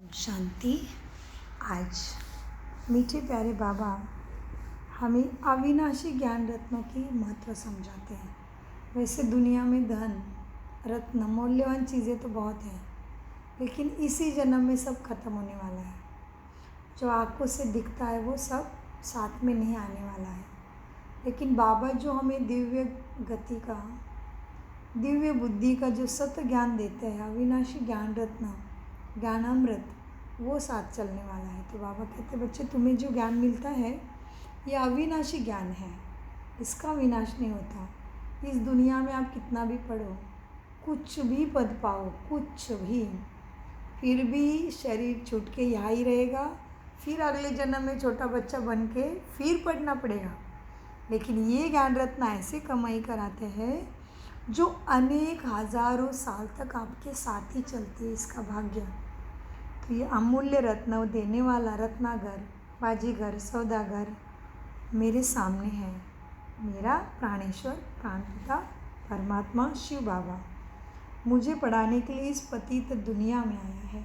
शांति। आज मीठे प्यारे बाबा हमें अविनाशी ज्ञान रत्नों की महत्व समझाते हैं। वैसे दुनिया में धन रत्न मूल्यवान चीज़ें तो बहुत हैं, लेकिन इसी जन्म में सब खत्म होने वाला है। जो आंखों से दिखता है वो सब साथ में नहीं आने वाला है, लेकिन बाबा जो हमें दिव्य गति का, दिव्य बुद्धि का जो सत्य ज्ञान देते हैं, अविनाशी ज्ञान रत्न, ज्ञानामृत, वो साथ चलने वाला है। तो बाबा कहते बच्चे, तुम्हें जो ज्ञान मिलता है ये अविनाशी ज्ञान है, इसका विनाश नहीं होता। इस दुनिया में आप कितना भी पढ़ो, कुछ भी पद पाओ, कुछ भी, फिर भी शरीर छूट के यहाँ ही रहेगा। फिर अगले जन्म में छोटा बच्चा बन के फिर पढ़ना पड़ेगा। लेकिन ये ज्ञान रत्न ऐसे कमाई कराते हैं जो अनेक हजारों साल तक आपके साथ ही चलती है। इसका भाग्य। तो ये अमूल्य रत्न देने वाला रत्नागर, बाजीगर, सौदागर मेरे सामने है। मेरा प्राणेश्वर, प्राणपिता, परमात्मा शिव बाबा मुझे पढ़ाने के लिए इस पतित दुनिया में आया है।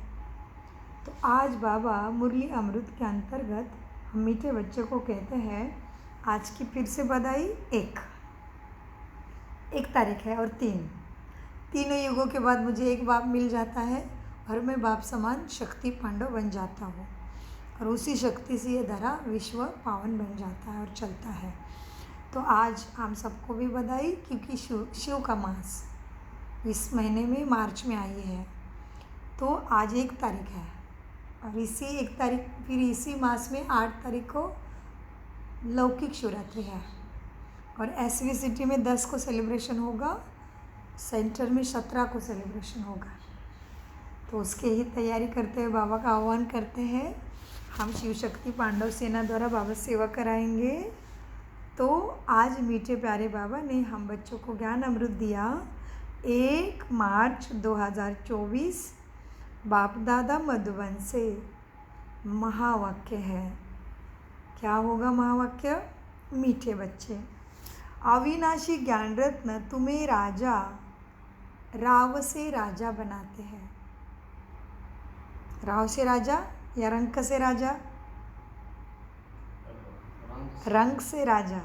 तो आज बाबा मुरली अमृत के अंतर्गत हम मीठे बच्चों को कहते हैं, आज की फिर से बधाई। एक तारीख है और तीनों युगों के बाद मुझे एक बाप मिल जाता है और मैं बाप समान शक्ति पांडव बन जाता हूँ, और उसी शक्ति से ये धरा विश्व पावन बन जाता है और चलता है। तो आज हम सबको भी बधाई, क्योंकि शिव का मास इस महीने में मार्च में आई है। तो आज 1 तारीख है, और इसी 1 तारीख, फिर इसी मास में 8 तारीख को लौकिक शिवरात्रि है, और एसवी सिटी में 10 को सेलिब्रेशन होगा, सेंटर में 17 को सेलिब्रेशन होगा। तो उसके ही तैयारी करते हुए बाबा का आह्वान करते हैं। हम शिव शक्ति पांडव सेना द्वारा बाबा सेवा कराएंगे। तो आज मीठे प्यारे बाबा ने हम बच्चों को ज्ञान अमृत दिया। 1 मार्च 2024 बाप दादा मधुबन से महावाक्य है। क्या होगा महावाक्य? मीठे बच्चे, अविनाशी ज्ञान रत्न तुम्हें राजा, राव से राजा बनाते हैं। राव से राजा या रंग से राजा? रंग से राजा।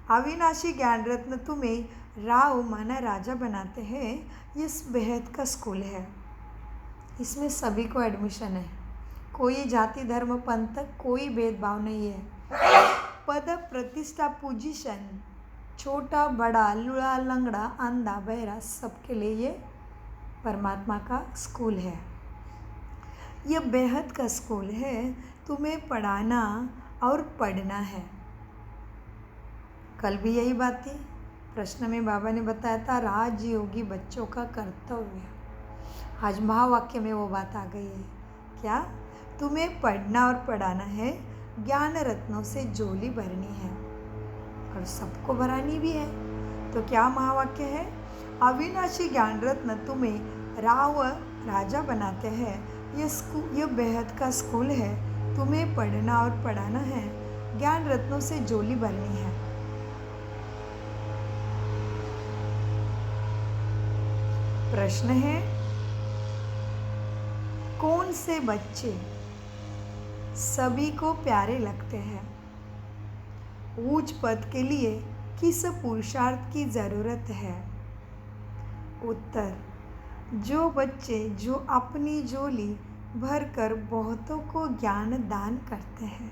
अविनाशी ज्ञान रत्न तुम्हें राव माना राजा बनाते हैं। इस बेहद का स्कूल है, इसमें सभी को एडमिशन है। कोई जाति धर्म पंथ कोई भेदभाव नहीं है। पद प्रतिष्ठा पोजीशन, छोटा बड़ा, लूला लंगड़ा, अंधा बहरा, सबके लिए ये परमात्मा का स्कूल है। यह बेहद का स्कूल है। तुम्हें पढ़ाना और पढ़ना है। कल भी यही बात थी। प्रश्न में बाबा ने बताया था राजयोगी बच्चों का कर्तव्य। आज महावाक्य में वो बात आ गई है। क्या? तुम्हें पढ़ना और पढ़ाना है, ज्ञान रत्नों से झोली भरनी है, और सबको भरानी भी है। तो क्या महावाक्य है? अविनाशी ज्ञान रत्न तुम्हें राव राजा बनाते हैं। ये बेहद का स्कूल है। तुम्हें पढ़ना और पढ़ाना है, ज्ञान रत्नों से झोली भरनी है। प्रश्न है, कौन से बच्चे सभी को प्यारे लगते हैं? ऊंच पद के लिए किस पुरुषार्थ की ज़रूरत है? उत्तर, जो बच्चे जो अपनी झोली भरकर बहुतों को ज्ञान दान करते हैं,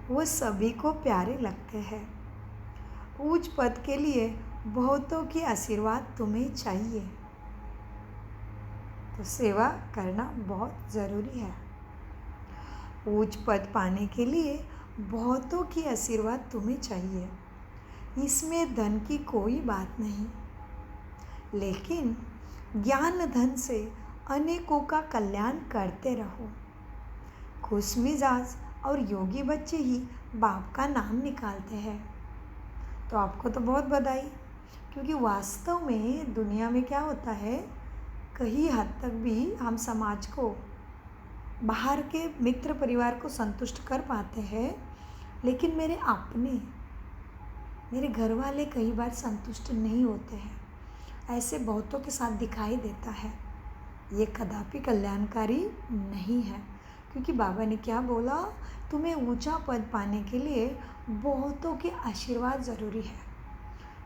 वो सभी को प्यारे लगते हैं। ऊंच पद के लिए बहुतों की आशीर्वाद तुम्हें चाहिए, तो सेवा करना बहुत ज़रूरी है। ऊंच पद पाने के लिए बहुतों की आशीर्वाद तुम्हें चाहिए। इसमें धन की कोई बात नहीं, लेकिन ज्ञान धन से अनेकों का कल्याण करते रहो। खुश मिजाज और योगी बच्चे ही बाप का नाम निकालते हैं। तो आपको तो बहुत बधाई, क्योंकि वास्तव में दुनिया में क्या होता है, कहीं हद तक भी हम समाज को, बाहर के मित्र परिवार को संतुष्ट कर पाते हैं, लेकिन मेरे घर वाले कई बार संतुष्ट नहीं होते हैं। ऐसे बहुतों के साथ दिखाई देता है। ये कदापि कल्याणकारी नहीं है, क्योंकि बाबा ने क्या बोला, तुम्हें ऊंचा पद पाने के लिए बहुतों के आशीर्वाद ज़रूरी है।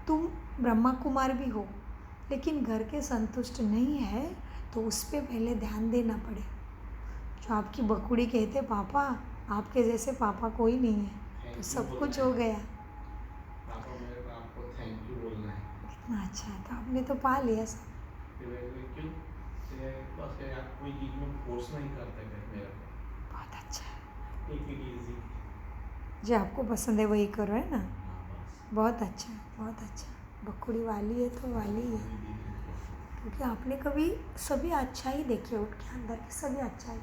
तुम ब्रह्मा कुमार भी हो, लेकिन घर के संतुष्ट नहीं है तो उस पर पहले ध्यान देना पड़े। जो आपकी बकुड़ी कहते पापा, आपके जैसे पापा कोई नहीं है, तो सब कुछ हो गया। पापा मेरे को आपको थैंक यू बोलना है। कितना अच्छा है, तो आपने तो पा लिया सब। क्यों? बस आप कोई चीज़ में फोर्स नहीं करते मेरे को। बहुत अच्छा है, टेक इट इजी। जो आपको पसंद है वही करो, है ना। बस बहुत अच्छा है, बहुत अच्छा। बकुड़ी वाली है तो वाली है, क्योंकि आपने कभी सभी अच्छा ही देखे, उठ के अंदर की सभी अच्छा ही,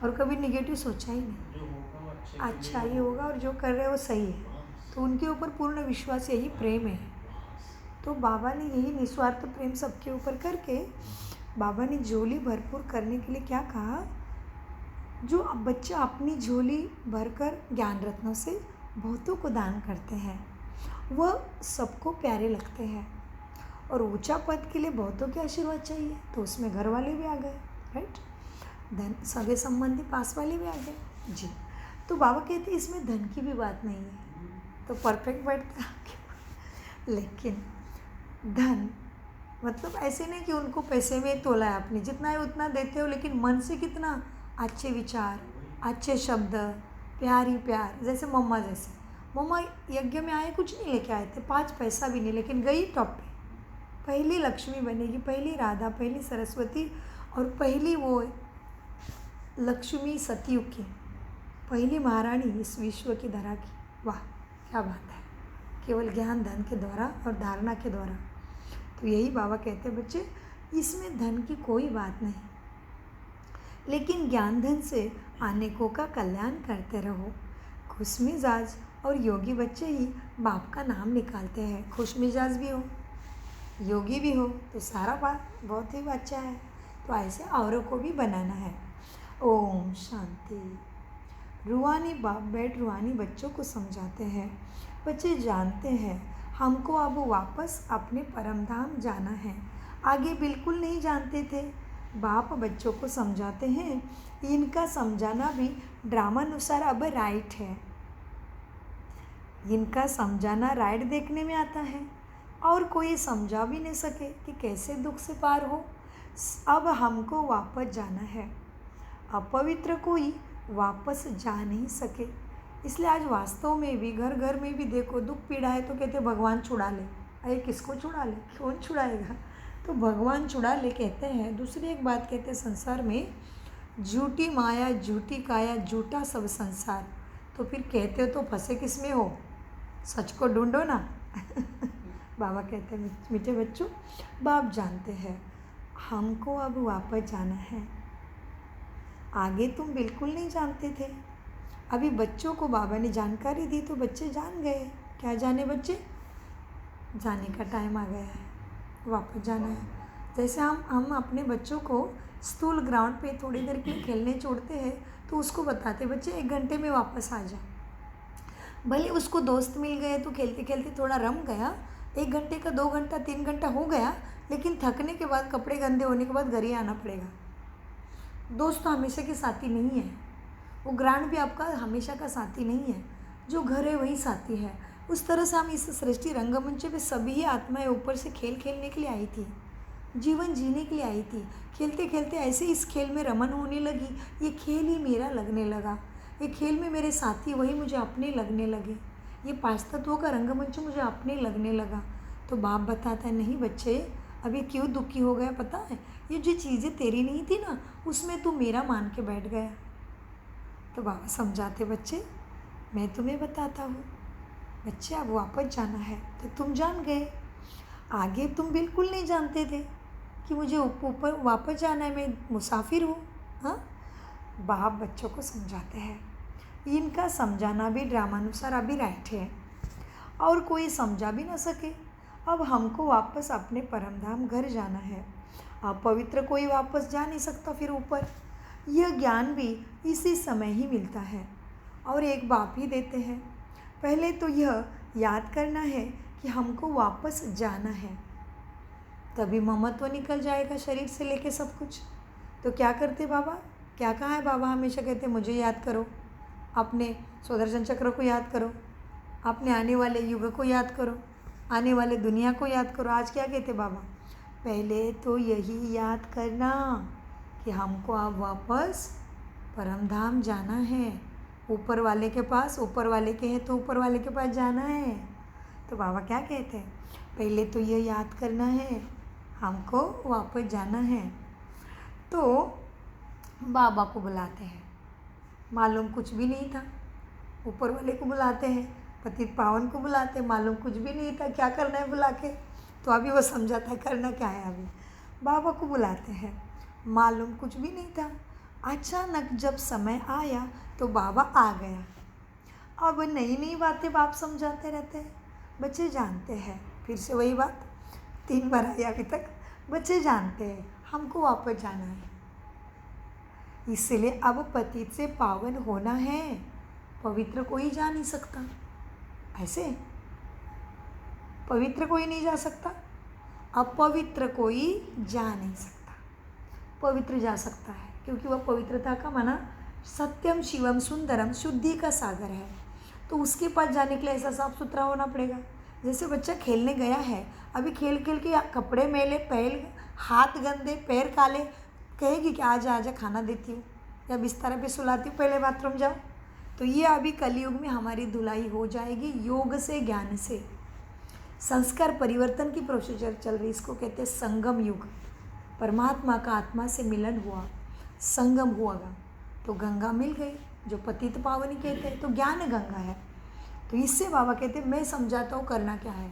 और कभी निगेटिव सोचा ही नहीं। जो होगा वो अच्छे अच्छा ही होगा, और जो कर रहे हैं वो सही है, तो उनके ऊपर पूर्ण विश्वास, यही प्रेम है। तो बाबा ने यही निस्वार्थ प्रेम सबके ऊपर करके बाबा ने झोली भरपूर करने के लिए क्या कहा, जो बच्चे अपनी झोली भरकर ज्ञान रत्नों से बहुतों को दान करते हैं वह सबको प्यारे लगते हैं। और ऊंचा पद के लिए बहुतों के आशीर्वाद चाहिए, तो उसमें घर वाले भी आ गए, राइट। धन, सगे संबंधी पास वाले भी आ गए जी। तो बाबा कहते हैं इसमें धन की भी बात नहीं है, तो परफेक्ट बैठता है। लेकिन धन मतलब ऐसे नहीं कि उनको पैसे में तोला है, आपने जितना है उतना देते हो, लेकिन मन से कितना अच्छे विचार, अच्छे शब्द, प्यार ही प्यार। जैसे मम्मा, जैसे मम्मा यज्ञ में आए, कुछ नहीं लेके आए थे, 5 पैसा भी नहीं, लेकिन गई टॉप पे, पहली लक्ष्मी बनेगी, पहली राधा, पहली सरस्वती, और पहली वो लक्ष्मी सतयुग की पहली महारानी इस विश्व की धरा की। वाह क्या बात है, केवल ज्ञान धन के द्वारा और धारणा के द्वारा। तो यही बाबा कहते हैं बच्चे, इसमें धन की कोई बात नहीं, लेकिन ज्ञान धन से अनेकों का कल्याण करते रहो। खुश मिजाज और योगी बच्चे ही बाप का नाम निकालते हैं। खुश मिजाज भी हो, योगी भी हो, तो सारा बात बहुत ही अच्छा है। तो ऐसे औरों को भी बनाना है। ओम शांति। रूहानी बाप बैठ रूहानी बच्चों को समझाते हैं। बच्चे जानते हैं हमको अब वापस अपने परम धाम जाना है। आगे बिल्कुल नहीं जानते थे। बाप बच्चों को समझाते हैं, इनका समझाना भी ड्रामानुसार अब राइट है। इनका समझाना राइट देखने में आता है, और कोई समझा भी नहीं सके कि कैसे दुख से पार हो। अब हमको वापस जाना है। अपवित्र कोई वापस जा नहीं सके। इसलिए आज वास्तव में भी घर घर में भी देखो, दुख पीड़ा है तो कहते भगवान छुड़ा ले। अरे किसको छुड़ा ले, कौन छुड़ाएगा। तो भगवान छुड़ा ले कहते हैं। दूसरी एक बात कहते हैं, संसार में झूठी माया, झूठी काया, झूठा सब संसार। तो फिर कहते हो तो फंसे किस में हो, सच को ढूंढो ना। बाबा कहते हैं मीठे बच्चों, बाप जानते हैं हमको अब वापस जाना है। आगे तुम बिल्कुल नहीं जानते थे, अभी बच्चों को बाबा ने जानकारी दी तो बच्चे जान गए। क्या जाने बच्चे, जाने का टाइम आ गया है, वापस जाना है। जैसे हम अपने बच्चों को स्कूल ग्राउंड पे थोड़ी देर के लिए खेलने छोड़ते हैं, तो उसको बताते बच्चे 1 घंटे में वापस आ जा। भले उसको दोस्त मिल गए तो खेलते खेलते थोड़ा रम गया, 1 घंटे का 2 घंटा 3 घंटा हो गया, लेकिन थकने के बाद, कपड़े गंदे होने के बाद घर ही आना पड़ेगा। दोस्त तो हमेशा के साथी नहीं है, वो ग्राउंड भी आपका हमेशा का साथी नहीं है। जो घर है वही साथी है। उस तरह से हम इस सृष्टि रंगमंच पे सभी ही आत्माएं ऊपर से खेल खेलने के लिए आई थी, जीवन जीने के लिए आई थी। खेलते खेलते ऐसे इस खेल में रमन होने लगी, ये खेल ही मेरा लगने लगा, ये खेल में मेरे साथी वही मुझे अपने लगने लगे, ये 5 तत्वों का रंगमंच मुझे अपने लगने लगा। तो बाप बताता है, नहीं बच्चे अभी क्यों दुखी हो गया पता है, ये जो चीज़ें तेरी नहीं थी ना, उसमें तू मेरा मान के बैठ गया। तो बाबा समझाते, बच्चे मैं तुम्हें बताता हूँ, बच्चे अब वापस जाना है तो तुम जान गए। आगे तुम बिल्कुल नहीं जानते थे कि मुझे ऊपर वापस जाना है, मैं मुसाफिर हूँ। हाँ, बाप बच्चों को समझाते हैं। इनका समझाना भी ड्रामानुसार अभी राइट है, और कोई समझा भी ना सके। अब हमको वापस अपने परमधाम घर जाना है। अब पवित्र कोई वापस जा नहीं सकता फिर ऊपर। यह ज्ञान भी इसी समय ही मिलता है, और एक बाप ही देते हैं। पहले तो यह याद करना है कि हमको वापस जाना है, तभी ममत्व निकल जाएगा शरीर से लेके सब कुछ। तो क्या करते बाबा, क्या कहा है बाबा? हमेशा कहते मुझे याद करो, अपने सुदर्शन चक्र को याद करो, अपने आने वाले युग को याद करो, आने वाले दुनिया को याद करो। आज क्या कहते बाबा? पहले तो यही याद करना कि हमको अब वापस परम धाम जाना है, ऊपर वाले के पास। ऊपर वाले के हैं तो ऊपर वाले के पास जाना है। तो बाबा क्या कहते हैं? पहले तो ये याद करना है, हमको वापस जाना है। तो बाबा को बुलाते हैं, मालूम कुछ भी नहीं था। ऊपर वाले को बुलाते हैं, पतित पावन को बुलाते हैं, मालूम कुछ भी नहीं था क्या करना है बुला के। तो अभी वो समझाता है करना क्या है। अभी बाबा को बुलाते हैं, मालूम कुछ भी नहीं था। अचानक जब समय आया तो बाबा आ गया। अब नई नई बातें बाप समझाते रहते हैं, बच्चे जानते हैं। फिर से वही बात 3 बार आई अभी तक। बच्चे जानते हैं हमको वापस जाना है, इसलिए अब पतित से पावन होना है। पवित्र कोई जा नहीं सकता, ऐसे पवित्र कोई नहीं जा सकता, अपवित्र कोई जा नहीं सकता। पवित्र जा सकता है क्योंकि वह पवित्रता का माना सत्यम शिवम सुंदरम शुद्धि का सागर है। तो उसके पास जाने के लिए ऐसा साफ सुथरा होना पड़ेगा। जैसे बच्चा खेलने गया है, अभी खेल खेल के कपड़े मैले, पैर हाथ गंदे, पैर काले, कहेगी कि आजा आजा खाना देती हूँ या बिस्तर पे सुलाती हूँ, पहले बाथरूम जाओ। तो ये अभी कलयुग में हमारी धुलाई हो जाएगी योग से, ज्ञान से। संस्कार परिवर्तन की प्रोसीजर चल रही, इसको कहते हैं संगम युग। परमात्मा का आत्मा से मिलन हुआ, संगम हुआ, तो गंगा मिल गई, जो पतित पावनी कहते हैं। तो ज्ञान गंगा है। तो इससे बाबा कहते हैं मैं समझाता हूँ करना क्या है,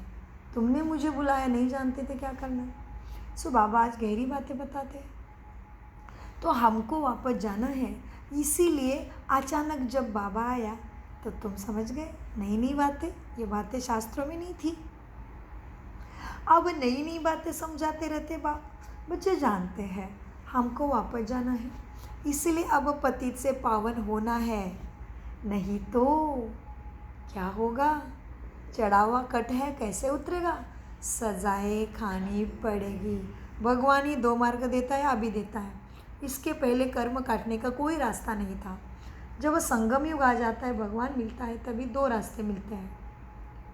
तुमने मुझे बुलाया, नहीं जानते थे क्या करना। सो बाबा आज गहरी बातें बताते हैं। तो हमको वापस जाना है, इसीलिए अचानक जब बाबा आया तो तुम समझ गए नई नई बातें, ये बातें शास्त्रों में नहीं थी। अब नई नई बातें समझाते रहते बाप। बच्चे जानते हैं हमको वापस जाना है, इसलिए अब पतित से पावन होना है, नहीं तो क्या होगा? चढ़ा हुआ कट है, कैसे उतरेगा? सजाएं खानी पड़ेगी। भगवान ही 2 मार्ग देता है, अभी देता है। इसके पहले कर्म काटने का कोई रास्ता नहीं था। जब संगम युग आ जाता है, भगवान मिलता है, तभी 2 रास्ते मिलते हैं।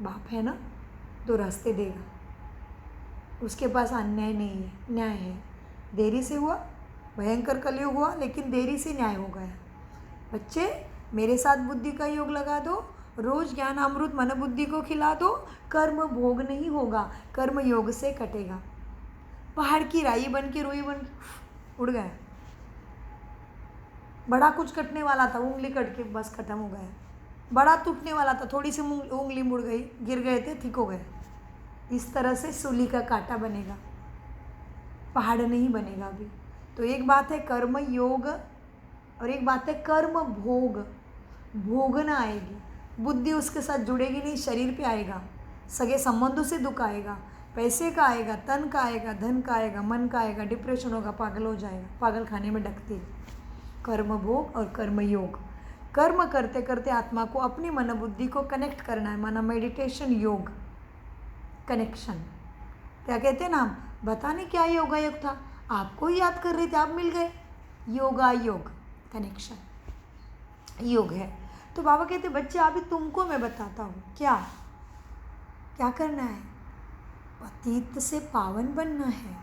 बाप है ना, 2 रास्ते देगा। उसके पास अन्याय नहीं है, न्याय है। देरी से हुआ, भयंकर कलयुग हुआ, लेकिन देरी से न्याय हो गया। बच्चे मेरे साथ बुद्धि का योग लगा दो, रोज ज्ञान अमृत मन बुद्धि को खिला दो, कर्म भोग नहीं होगा, कर्म योग से कटेगा। पहाड़ की राई बन के, रुई बन उड़ गया। बड़ा कुछ कटने वाला था, उंगली कट के बस खत्म हो गया। बड़ा टूटने वाला था, थोड़ी सी उंगली मुड़ गई, गिर गए थे, ठीक हो गए। इस तरह से सूली का कांटा बनेगा, पहाड़ नहीं बनेगा अभी। तो एक बात है कर्म योग और एक बात है कर्म भोग। भोगना आएगी, बुद्धि उसके साथ जुड़ेगी नहीं, शरीर पे आएगा, सगे संबंधों से दुख आएगा, पैसे का आएगा, तन का आएगा, धन का आएगा, मन का आएगा, डिप्रेशन होगा, पागल हो जाएगा, पागल खाने में डकती है। कर्म भोग और कर्म योग। कर्म करते करते आत्मा को अपनी मन बुद्धि को कनेक्ट करना है, माना मेडिटेशन योग, कनेक्शन। क्या कहते हैं ना, हम बता नहीं क्या योगा योग था, आपको ही याद कर रहे थे, आप मिल गए। योगा योग, कनेक्शन योग है। तो बाबा कहते बच्चे अभी तुमको मैं बताता हूँ क्या क्या करना है। पतित से पावन बनना है,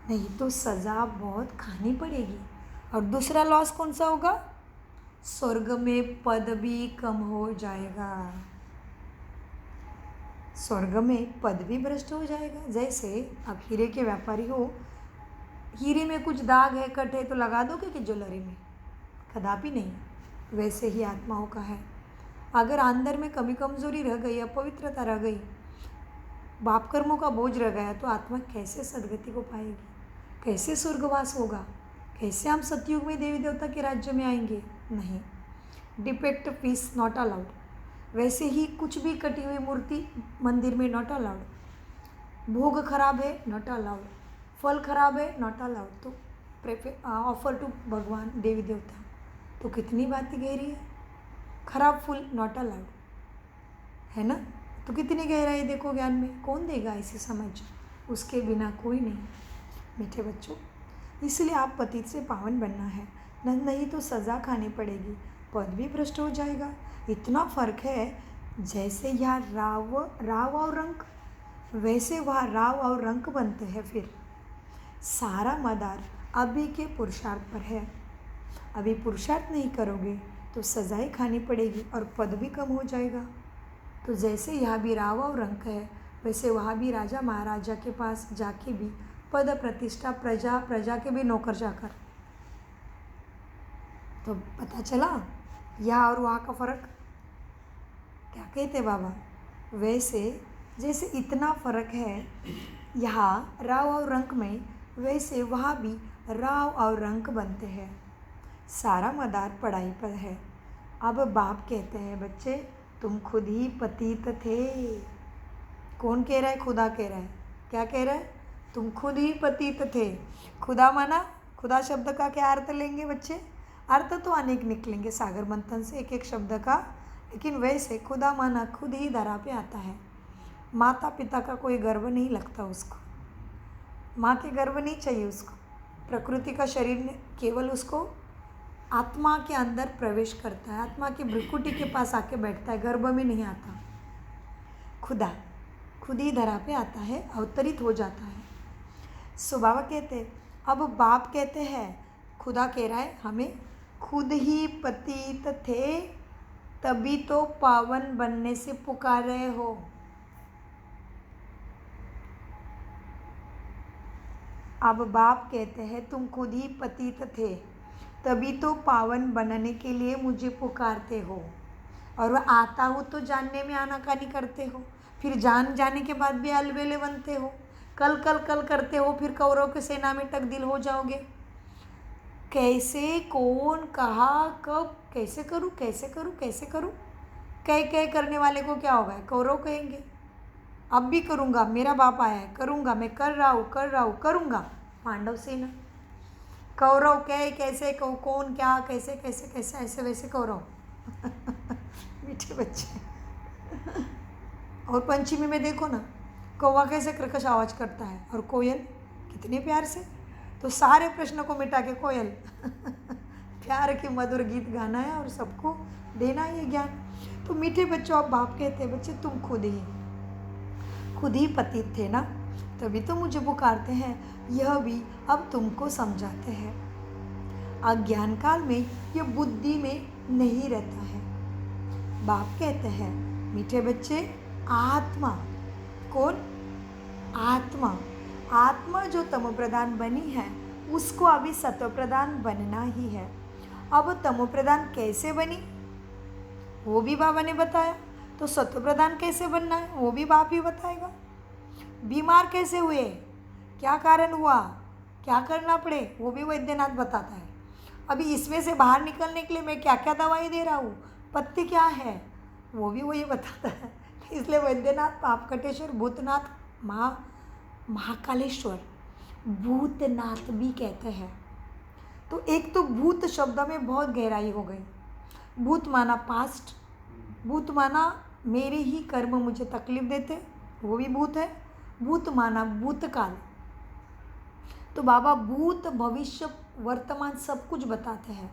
नहीं तो सज़ा बहुत खानी पड़ेगी। और दूसरा लॉस कौन सा होगा? स्वर्ग में पद भी कम हो जाएगा, स्वर्ग में पद भी भ्रष्ट हो जाएगा। जैसे आप हीरे के व्यापारी हो, हीरे में कुछ दाग है, कट है, तो लगा दोगे कि ज्वेलरी में? कदापि नहीं। वैसे ही आत्माओं का है, अगर अंदर में कमी कमजोरी रह गई, अपवित्रता रह गई, पाप कर्मों का बोझ रह गया, तो आत्मा कैसे सदगति को पाएगी? कैसे स्वर्गवास होगा? कैसे हम सतयुग में देवी देवता के राज्य में आएंगे? नहीं। Defect piece not allowed. वैसे ही कुछ भी कटी हुई मूर्ति मंदिर में नॉट अलाउड। भोग खराब है, नॉट अलाउड। फल खराब है, नॉट अलाउड। तो ऑफर टू भगवान देवी देवता, तो कितनी बातें गहरी है। खराब फूल नॉट अलाउड, है ना? तो कितनी गहराई देखो ज्ञान में। कौन देगा ऐसी समझ? उसके बिना कोई नहीं। मीठे बच्चों, इसलिए आप पतित से पावन बनना है, नहीं तो सज़ा खानी पड़ेगी, पद भी भ्रष्ट हो जाएगा। इतना फ़र्क है, जैसे यहाँ राव और रंक, वैसे वहाँ राव और रंक बनते हैं। फिर सारा मदार अभी के पुरुषार्थ पर है। अभी पुरुषार्थ नहीं करोगे तो सजाएं खानी पड़ेगी और पद भी कम हो जाएगा। तो जैसे यहाँ भी राव और रंक है, वैसे वहाँ भी राजा महाराजा के पास जाके भी पद प्रतिष्ठा, प्रजा के भी नौकर जाकर। तो पता चला यहाँ और वहाँ का फ़र्क। क्या कहते बाबा? वैसे जैसे इतना फ़र्क है यहाँ राव और रंक में, वैसे वहाँ भी राव और रंक बनते हैं। सारा मदार पढ़ाई पर है। अब बाप कहते हैं, बच्चे तुम खुद ही पतित थे। कौन कह रहा है? खुदा कह रहा है। क्या कह रहा है? तुम खुद ही पतित थे। खुदा माना, खुदा शब्द का क्या अर्थ लेंगे बच्चे? अर्थ तो अनेक निकलेंगे सागर मंथन से एक एक शब्द का, लेकिन वैसे खुदा माना खुद ही धरा पे आता है। माता पिता का कोई गर्व नहीं लगता उसको, माँ के गर्व नहीं चाहिए उसको। प्रकृति का शरीर ने केवल उसको आत्मा के अंदर प्रवेश करता है, आत्मा की भ्रुकुटी के पास आके बैठता है, गर्भ में नहीं आता। खुदा खुद ही धरा पे आता है, अवतरित हो जाता है। सो बाबा कहते, अब बाप कहते हैं, खुदा कह रहा है हमें, खुद ही पतित थे तभी तो पावन बनने से पुकार रहे हो। अब बाप कहते हैं तुम खुद ही पतित थे तभी तो पावन बनने के लिए मुझे पुकारते हो, और वह आता हो तो जानने में आनाकानी करते हो, फिर जान जाने के बाद भी अलबेले बनते हो, कल कल कल करते हो, फिर कौरव की सेना में तब्दील हो जाओगे। कैसे, कौन, कहा, कब, कैसे करूँ कैसे करूँ कैसे करूँ? कह करने वाले को क्या होगा? कौरव कहेंगे अब भी करूँगा, मेरा बाप आया है, करूँगा, मैं कर रहा हूँ करूँगा। पांडव सेना, कौरव कहे कैसे, कौन, क्या, कैसे कैसे कैसे, ऐसे वैसे कौरव। मीठे बच्चे। और पंचमी में देखो ना, कौवा कैसे कर्कश आवाज़ करता है, और कोयल कितने प्यार से। तो सारे प्रश्नों को मिटा के कोयल प्यार के मधुर गीत गाना है और सबको देना है ये ज्ञान। तो मीठे बच्चों, अब बाप कहते हैं, बच्चे तुम खुद ही पतित थे ना, तभी तो मुझे पुकारते हैं। यह भी अब तुमको समझाते हैं। अज्ञान काल में यह बुद्धि में नहीं रहता है। बाप कहते हैं, मीठे बच्चे, आत्मा, कौन? आत्मा जो तमो प्रधान बनी है, उसको अभी सत्व प्रधान बनना ही है। अब तमो प्रधान कैसे बनी वो भी बाबा ने बताया, तो सत्व प्रधान कैसे बनना है वो भी बाप ही बताएगा। बीमार कैसे हुए, क्या कारण हुआ, क्या करना पड़े, वो भी वैद्यनाथ बताता है। अभी इसमें से बाहर निकलने के लिए मैं क्या क्या दवाई दे रहा हूँ, पत्ती क्या है, वो भी वही बताता है। इसलिए वैद्यनाथ, पापकटेश्वर, भूतनाथ, महाकालेश्वर, भूतनाथ भी कहते हैं। तो एक तो भूत शब्द में बहुत गहराई हो गई। भूत माना पास्ट, भूत माना मेरे ही कर्म मुझे तकलीफ देते, वो भी भूत है। भूत माना भूतकाल, तो बाबा भूत, भविष्य, वर्तमान सब कुछ बताते हैं,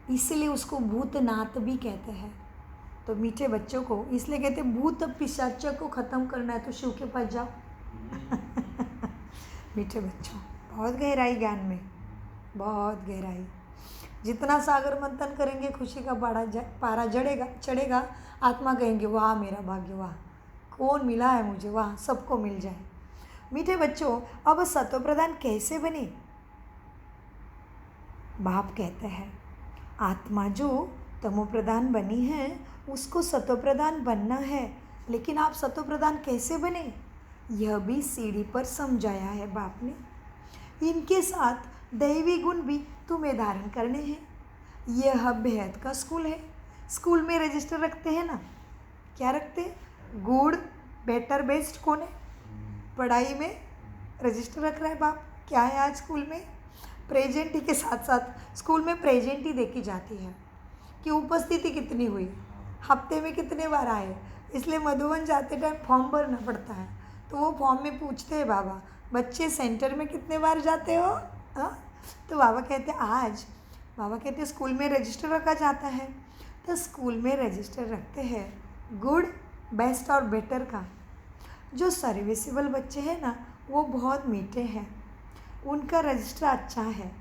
इसलिए उसको भूतनाथ भी कहते हैं। तो मीठे बच्चों को इसलिए कहते हैं, भूत पिशाच को ख़त्म करना है तो शिव के पास जाओ। मीठे बच्चों, बहुत गहराई ज्ञान में, बहुत गहराई। जितना सागर मंथन करेंगे खुशी का पारा चढ़ेगा। आत्मा कहेंगे, वाह मेरा भाग्य, वाह कौन मिला है मुझे, वाह सबको मिल जाए। मीठे बच्चों, अब सत्व प्रधान कैसे बने? बाप कहते हैं, आत्मा जो तमो प्रधान बनी है उसको सत्व प्रधान बनना है, लेकिन आप सत्व प्रधान कैसे बने यह भी सीढ़ी पर समझाया है बाप ने। इनके साथ दैवी गुण भी तुम्हें धारण करने हैं। यह बेहद का स्कूल है। स्कूल में रजिस्टर रखते हैं ना, क्या रखते हैं? गुड, बेटर, बेस्ट कौन है? पढ़ाई में रजिस्टर रख रहा है बाप। क्या है आज स्कूल में? प्रेजेंटी के साथ साथ स्कूल में प्रेजेंटी देखी जाती है कि उपस्थिति कितनी हुई, हफ्ते में कितने बार आए। इसलिए मधुबन जाते टाइम फॉर्म भरना पड़ता है, तो वो फॉर्म में पूछते हैं बाबा, बच्चे सेंटर में कितने बार जाते हो? हाँ, तो बाबा कहते स्कूल में रजिस्टर रखा जाता है। तो स्कूल में रजिस्टर रखते हैं गुड, बेस्ट और बेटर का। जो सर्विसेबल बच्चे हैं ना, वो बहुत मीठे हैं, उनका रजिस्टर अच्छा है।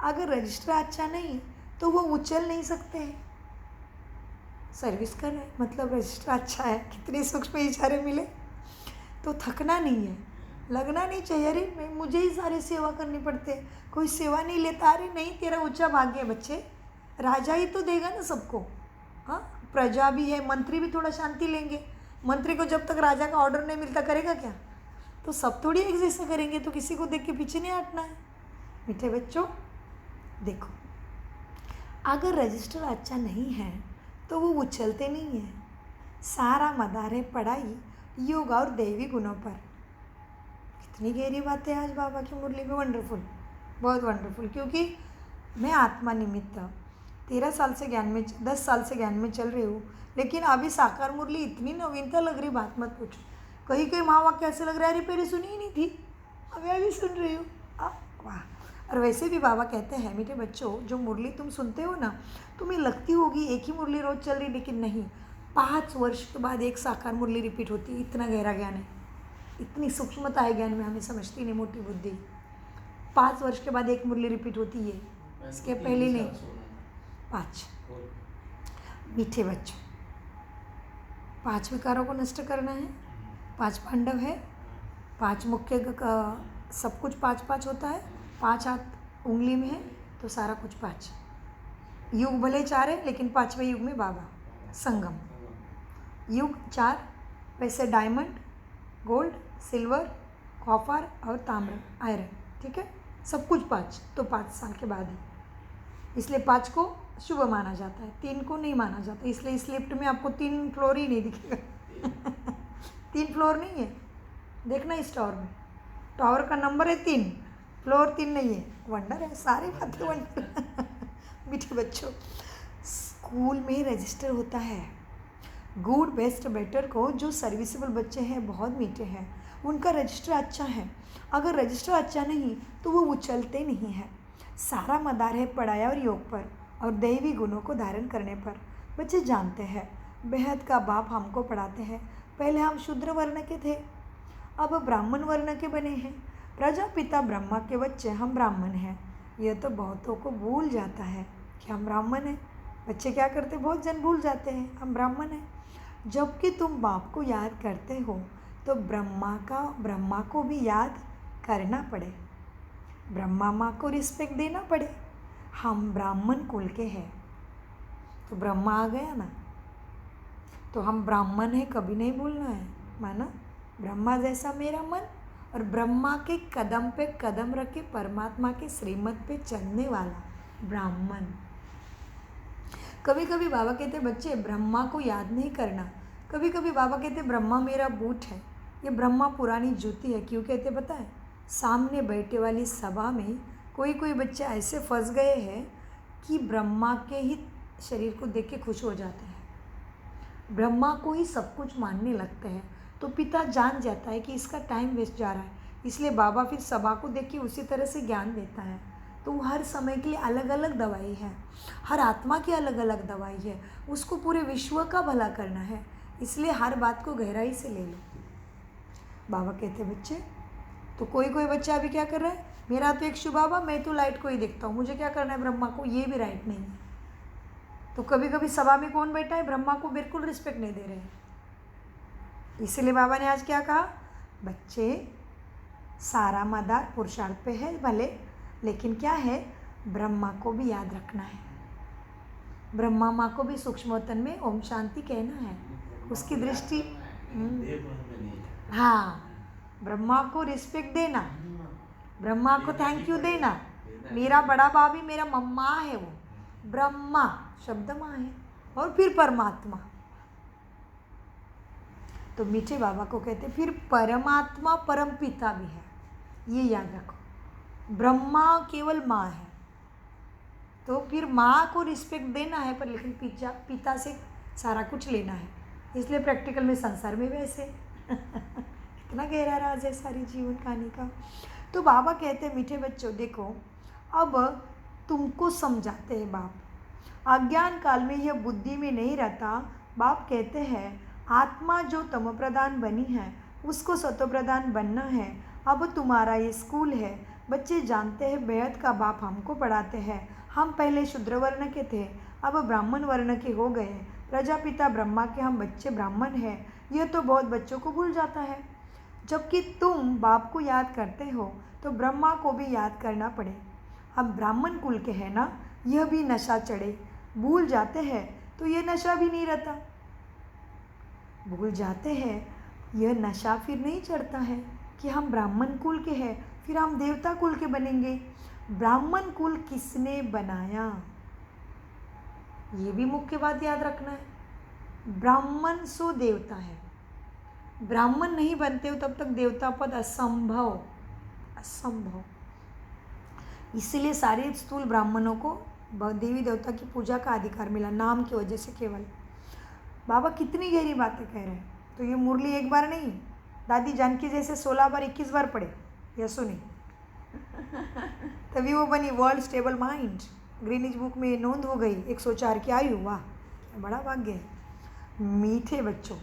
अगर रजिस्टर अच्छा नहीं तो वो उछल नहीं सकते हैं। सर्विस कर रहे मतलब रजिस्टर अच्छा है। कितने सूक्ष्म इशारे मिले। तो थकना नहीं है, लगना नहीं चाहिए अरे मुझे ही सारी सेवा करनी पड़ती है, कोई सेवा नहीं लेता। अरे नहीं, तेरा ऊंचा भाग्य है बच्चे, राजा ही तो देगा ना सबको। हाँ, प्रजा भी है, मंत्री भी थोड़ा शांति लेंगे। मंत्री को जब तक राजा का ऑर्डर नहीं मिलता करेगा क्या? तो सब थोड़ी एक जैसा करेंगे, तो किसी को देख के पीछे नहीं हटना है। मीठे बच्चों देखो, अगर रजिस्टर अच्छा नहीं है तो वो उछलते नहीं है। सारा मदार है पढ़ाई, योग और दैवी गुणों पर। कितनी गहरी बात है आज बाबा की मुरली में। वंडरफुल, बहुत वंडरफुल। क्योंकि मैं आत्मा निमित्त 10 साल से ज्ञान में चल रही हूँ, लेकिन अभी साकार मुरली इतनी नवीनता लग रही, बात मत पूछो। कहीं कहीं महावाक्य ऐसे लग रहा है अरे पहले सुनी ही नहीं थी, अभी सुन रही हूँ। वाह। और वैसे भी बाबा कहते हैं मीठे बच्चों, जो मुरली तुम सुनते हो ना, तुम्हें लगती होगी एक ही मुरली रोज़ चल रही, लेकिन नहीं, 5 वर्ष के बाद एक साकार मुरली रिपीट होती है। इतना गहरा ज्ञान है, इतनी सूक्ष्मता है ज्ञान में, हमें समझती नहीं मोटी बुद्धि। 5 वर्ष के बाद एक मुरली रिपीट होती है, इसके पहले नहीं। 5 मीठे बच्चों, 5 विकारों को नष्ट करना है। 5 पांडव है, 5 मुख्य सब कुछ 5 होता है। 5 हाथ उंगली में है तो सारा कुछ 5। युग भले 4 है, लेकिन 5वें युग में बाबा संगम। युग 4, वैसे डायमंड, गोल्ड, सिल्वर, कॉपर और ताम्र, आयरन। ठीक है, सब कुछ 5, तो 5 साल के बाद है। इसलिए 5 को शुभ माना जाता है, 3 को नहीं माना जाता। इसलिए इस लिफ्ट में आपको 3 फ्लोर ही नहीं दिखेगा। 3 फ्लोर नहीं है, देखना इस टावर में, टावर का नंबर है 3, फ्लोर 3 नहीं है। वंडर है, सारी बातें वंडर। मीठे बच्चों, स्कूल में रजिस्टर होता है गुड, बेस्ट, बेटर को। जो सर्विसेबल बच्चे हैं, बहुत मीठे हैं, उनका रजिस्टर अच्छा है। अगर रजिस्टर अच्छा नहीं तो वो उछलते नहीं हैं। सारा मदार है पढ़ाई और योग पर और दैवी गुणों को धारण करने पर। बच्चे जानते हैं बेहद का बाप हमको पढ़ाते हैं। पहले हम शूद्र वर्ण के थे, अब ब्राह्मण वर्ण के बने हैं। प्रजापिता ब्रह्मा के बच्चे हम ब्राह्मण हैं। यह तो बहुतों को भूल जाता है कि हम ब्राह्मण हैं। बच्चे क्या करते, बहुत जन भूल जाते हैं हम ब्राह्मण हैं। जबकि तुम बाप को याद करते हो तो ब्रह्मा को भी याद करना पड़े, ब्रह्मा माँ को रिस्पेक्ट देना पड़े। हम ब्राह्मण कुल के हैं तो ब्रह्मा आ गया ना, तो हम ब्राह्मण हैं, कभी नहीं भूलना है। माना, ब्रह्मा जैसा मेरा मन, और ब्रह्मा के कदम पे कदम रख के परमात्मा के श्रीमत पे चलने वाला ब्राह्मण। कभी कभी बाबा कहते बच्चे ब्रह्मा को याद नहीं करना। कभी कभी बाबा कहते ब्रह्मा मेरा बूट है, ये ब्रह्मा पुरानी जूती है। क्यों कहते पता है? सामने बैठे वाली सभा में कोई बच्चे ऐसे फंस गए हैं कि ब्रह्मा के ही शरीर को देख के खुश हो जाते हैं, ब्रह्मा को ही सब कुछ मानने लगते हैं। तो पिता जान जाता है कि इसका टाइम वेस्ट जा रहा है, इसलिए बाबा फिर सभा को देख के उसी तरह से ज्ञान देता है। तो हर समय के लिए अलग अलग दवाई है, हर आत्मा की अलग अलग दवाई है, उसको पूरे विश्व का भला करना है। इसलिए हर बात को गहराई से ले लो। बाबा कहते बच्चे, तो कोई बच्चा अभी क्या कर रहा है, मेरा तो एक बाबा, मैं तो लाइट को ही देखता हूँ, मुझे क्या करना है ब्रह्मा को, ये भी राइट नहीं है। तो कभी कभी सभा में कौन बैठा है, ब्रह्मा को बिल्कुल रिस्पेक्ट नहीं दे रहे हैं। इसलिए बाबा ने आज क्या कहा, बच्चे सारा मदार पुरुषार्थ पे है भले, लेकिन क्या है, ब्रह्मा को भी याद रखना है। ब्रह्मा माँ को भी सूक्ष्मोतन में ओम शांति कहना है, उसकी दृष्टि। हाँ, ब्रह्मा को रिस्पेक्ट देना, ब्रह्मा को थैंक यू देना। मेरा बड़ा भाभी मेरा मम्मा है, वो ब्रह्मा शब्द माँ है, और फिर परमात्मा। तो मीठे बाबा को कहते फिर परमात्मा परम पिता भी है, ये याद रखो। ब्रह्मा केवल माँ है, तो फिर माँ को रिस्पेक्ट देना है, पर लेकिन पिता से सारा कुछ लेना है। इसलिए प्रैक्टिकल में संसार में वैसे कितना गहरा राज है सारी जीवन कहानी का। तो बाबा कहते हैं मीठे बच्चों देखो, अब तुमको समझाते हैं बाप। अज्ञान काल में यह बुद्धि में नहीं रहता। बाप कहते हैं आत्मा जो तम प्रधान बनी है उसको सतो प्रधान बनना है। अब तुम्हारा ये स्कूल है। बच्चे जानते हैं बेहद का बाप हमको पढ़ाते हैं। हम पहले शूद्र वर्ण के थे, अब ब्राह्मण वर्ण के हो गए। प्रजापिता ब्रह्मा के हम बच्चे ब्राह्मण हैं। यह तो बहुत बच्चों को भूल जाता है। जबकि तुम बाप को याद करते हो तो ब्रह्मा को भी याद करना पड़े। हम ब्राह्मण कुल के हैं ना, यह भी नशा चढ़े। भूल जाते हैं तो यह नशा भी नहीं रहता। भूल जाते हैं यह नशा फिर नहीं चढ़ता है कि हम ब्राह्मण कुल के हैं, फिर हम देवता कुल के बनेंगे। ब्राह्मण कुल किसने बनाया, ये भी मुख्य बात याद रखना है। ब्राह्मण सो देवता है। ब्राह्मण नहीं बनते हो तब तक देवता पद असंभव, असंभव। इसलिए सारे स्थूल ब्राह्मणों को देवी देवता की पूजा का अधिकार मिला, नाम की वजह से केवल। बाबा कितनी गहरी बातें कह रहे हैं। तो ये मुरली एक बार नहीं, दादी जानकी जैसे 16 बार 21 बार पढ़े या सुने तभी वो बनी world stable mind. Greenidge book में नोंद हो गई 104 की आयु। वाह क्या बड़ा भाग्य है। मीठे बच्चों,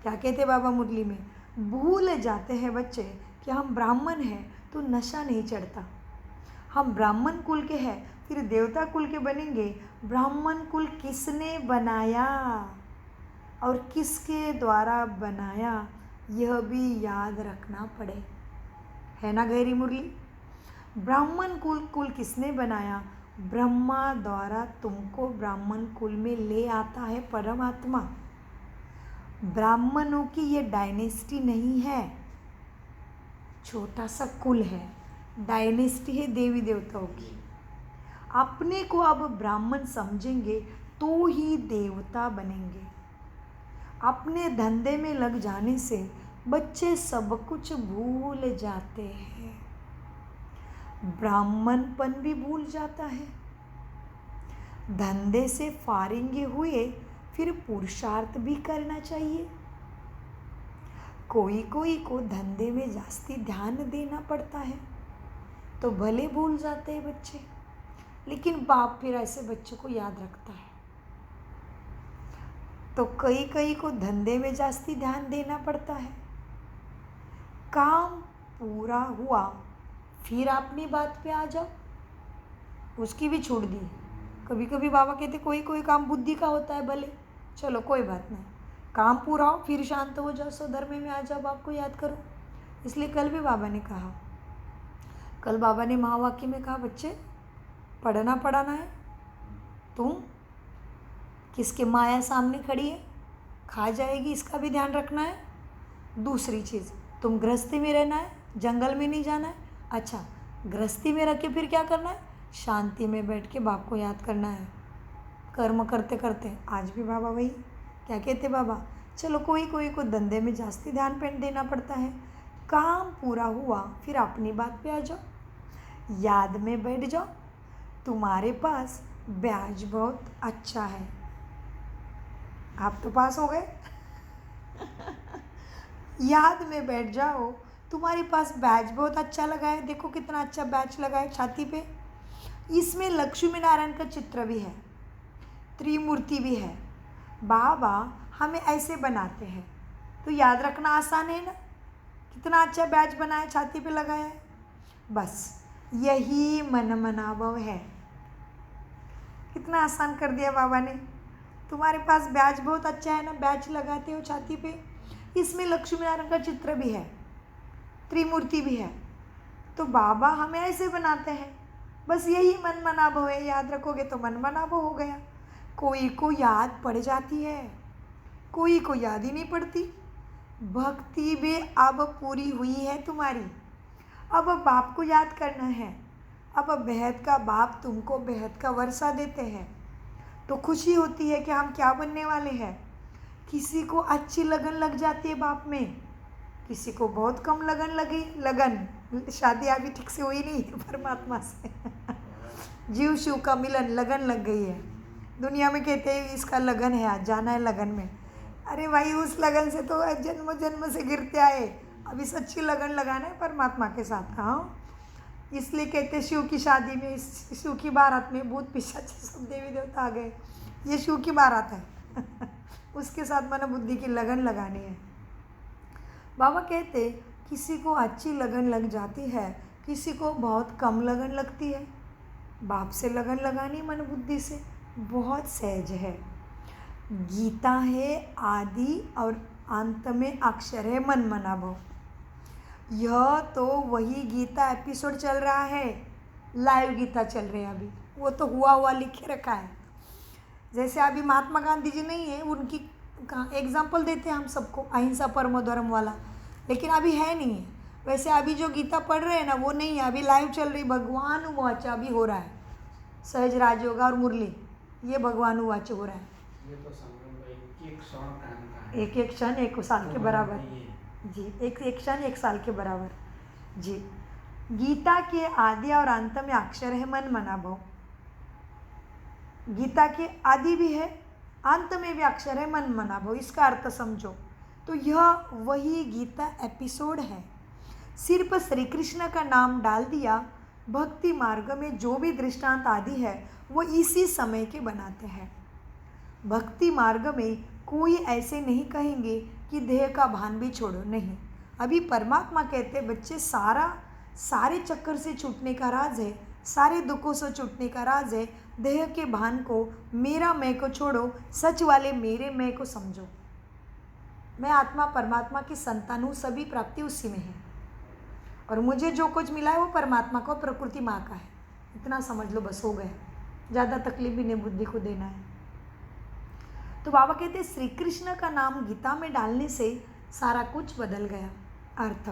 क्या कहते बाबा मुरली में, भूल जाते हैं बच्चे कि हम ब्राह्मण हैं तो नशा नहीं चढ़ता। हम ब्राह्मण कुल के हैं फिर देवता कुल के बनेंगे। ब्राह्मण कुल किसने बनाया और किसके द्वारा बनाया, यह भी याद रखना पड़े, है ना गहरी मुरली। ब्राह्मण कुल किसने बनाया, ब्रह्मा द्वारा तुमको ब्राह्मण कुल में ले आता है परमात्मा। ब्राह्मणों की ये डायनेस्टी नहीं है, छोटा सा कुल है। डायनेस्टी है देवी देवताओं की। अपने को अब ब्राह्मण समझेंगे तो ही देवता बनेंगे। अपने धंधे में लग जाने से बच्चे सब कुछ भूल जाते हैं। ब्राह्मणपन भी भूल जाता है। धंधे से फारिंगे हुए फिर पुरुषार्थ भी करना चाहिए। कोई कोई को धंधे में जास्ती ध्यान देना पड़ता है तो भले भूल जाते हैं बच्चे, लेकिन बाप फिर ऐसे बच्चों को याद रखता है। तो कई कई को धंधे में जास्ती ध्यान देना पड़ता है। काम पूरा हुआ फिर अपनी बात पे आ जाओ, उसकी भी छोड़ दी। कभी कभी बाबा कहते कोई कोई काम बुद्धि का होता है, भले चलो कोई बात नहीं, काम पूरा हो फिर शांत हो जाओ, स्वधर्म में आ जाओ, बाप को याद करो। इसलिए कल भी बाबा ने कहा, कल बाबा ने महावाक्य में कहा बच्चे पढ़ना पढ़ाना है। तुम किसके माया सामने खड़ी है, खा जाएगी, इसका भी ध्यान रखना है। दूसरी चीज़, तुम गृहस्थी में रहना है, जंगल में नहीं जाना है। अच्छा, गृहस्थी में रख के फिर क्या करना है, शांति में बैठ के बाप को याद करना है। कर्म करते करते आज भी बाबा वही क्या कहते बाबा, चलो कोई कोई को धंधे में जास्ती ध्यान देना पड़ता है। काम पूरा हुआ फिर अपनी बात पे आ जाओ, याद में बैठ जाओ। तुम्हारे पास ब्याज बहुत अच्छा है, आप तो पास हो गए याद में बैठ जाओ, तुम्हारे पास बैच बहुत अच्छा लगा है। देखो कितना अच्छा बैच लगा है छाती पे। इसमें लक्ष्मी नारायण का चित्र भी है, त्रिमूर्ति भी है। बाबा हमें ऐसे बनाते हैं तो याद रखना आसान है ना। कितना अच्छा बैच बनाया, छाती पे लगाया है। बस यही मन मनाभव है। कितना आसान कर दिया बाबा ने। तुम्हारे पास बैच बहुत अच्छा है ना, बैच लगाते हो छाती पे। इसमें लक्ष्मी नारायण का चित्र भी है, त्रिमूर्ति भी है। तो बाबा हमें ऐसे बनाते हैं, बस यही मन मनाभव है। याद रखोगे तो मन मनाभव हो गया। कोई को याद पड़ जाती है, कोई को याद ही नहीं पड़ती। भक्ति भी अब पूरी हुई है तुम्हारी। अब बाप को याद करना है। अब बेहद का बाप तुमको बेहद का वर्षा देते हैं तो खुशी होती है कि हम क्या बनने वाले हैं। किसी को अच्छी लगन लग जाती है बाप में, किसी को बहुत कम लगन लगी। लगन, शादी अभी ठीक से हुई नहीं है परमात्मा से जीव शिव का मिलन, लगन लग गई है। दुनिया में कहते हैं इसका लगन है, आज जाना है लगन में। अरे भाई उस लगन से तो जन्म जन्म से गिरते आए, अभी सच्ची लगन लगाना है परमात्मा के साथ। हाँ, इसलिए कहते शिव की शादी में, शिव की बारात में भूत पिशाच सब देवी देवता आ गए। ये शिव की बारात है। उसके साथ मन बुद्धि की लगन लगानी है। बाबा कहते किसी को अच्छी लगन लग जाती है, किसी को बहुत कम लगन लगती है। बाप से लगन लगानी मन बुद्धि से बहुत सहज है। गीता है आदि और अंत में अक्षर है मन मना भव। यह तो वही गीता एपिसोड चल रहा है, लाइव गीता चल रहे हैं अभी। वो तो हुआ लिखे रखा है। जैसे अभी महात्मा गांधी जी नहीं है, उनकी एग्जाम्पल देते हैं हम सबको, अहिंसा परमो धर्म वाला, लेकिन अभी है नहीं है। वैसे अभी जो गीता पढ़ रहे हैं ना, वो नहीं है, अभी लाइव चल रही भगवान वाचा अभी हो रहा है। सहज राजयोग और मुरली, ये भगवान वाच हो रहा है। ये तो समझ भाई एक क्षण टाइम का है, एक क्षण 1 साल के बराबर जी, एक क्षण 1 साल के बराबर जी। गीता के आदि और अंत में अक्षर है मन मना भव। गीता के आदि भी है, अंत में भी अक्षर है मन मना भव। इसका अर्थ समझो तो यह वही गीता एपिसोड है, सिर्फ श्री कृष्ण का नाम डाल दिया। भक्ति मार्ग में जो भी दृष्टांत आदि है वो इसी समय के बनाते हैं। भक्ति मार्ग में कोई ऐसे नहीं कहेंगे कि देह का भान भी छोड़ो, नहीं। अभी परमात्मा कहते बच्चे सारे चक्कर से छूटने का राज है, सारे दुखों से छूटने का राज है देह के भान को, मेरा मैं को छोड़ो, सच वाले मेरे मैं को समझो। मैं आत्मा परमात्मा की संतान हूँ, सभी प्राप्ति उसी में है, और मुझे जो कुछ मिला है वो परमात्मा को, प्रकृति माँ का है। इतना समझ लो, बस हो गया। ज़्यादा तकलीफ भी नहीं बुद्धि को देना है। तो बाबा कहते हैं श्री कृष्ण का नाम गीता में डालने से सारा कुछ बदल गया। अर्थ,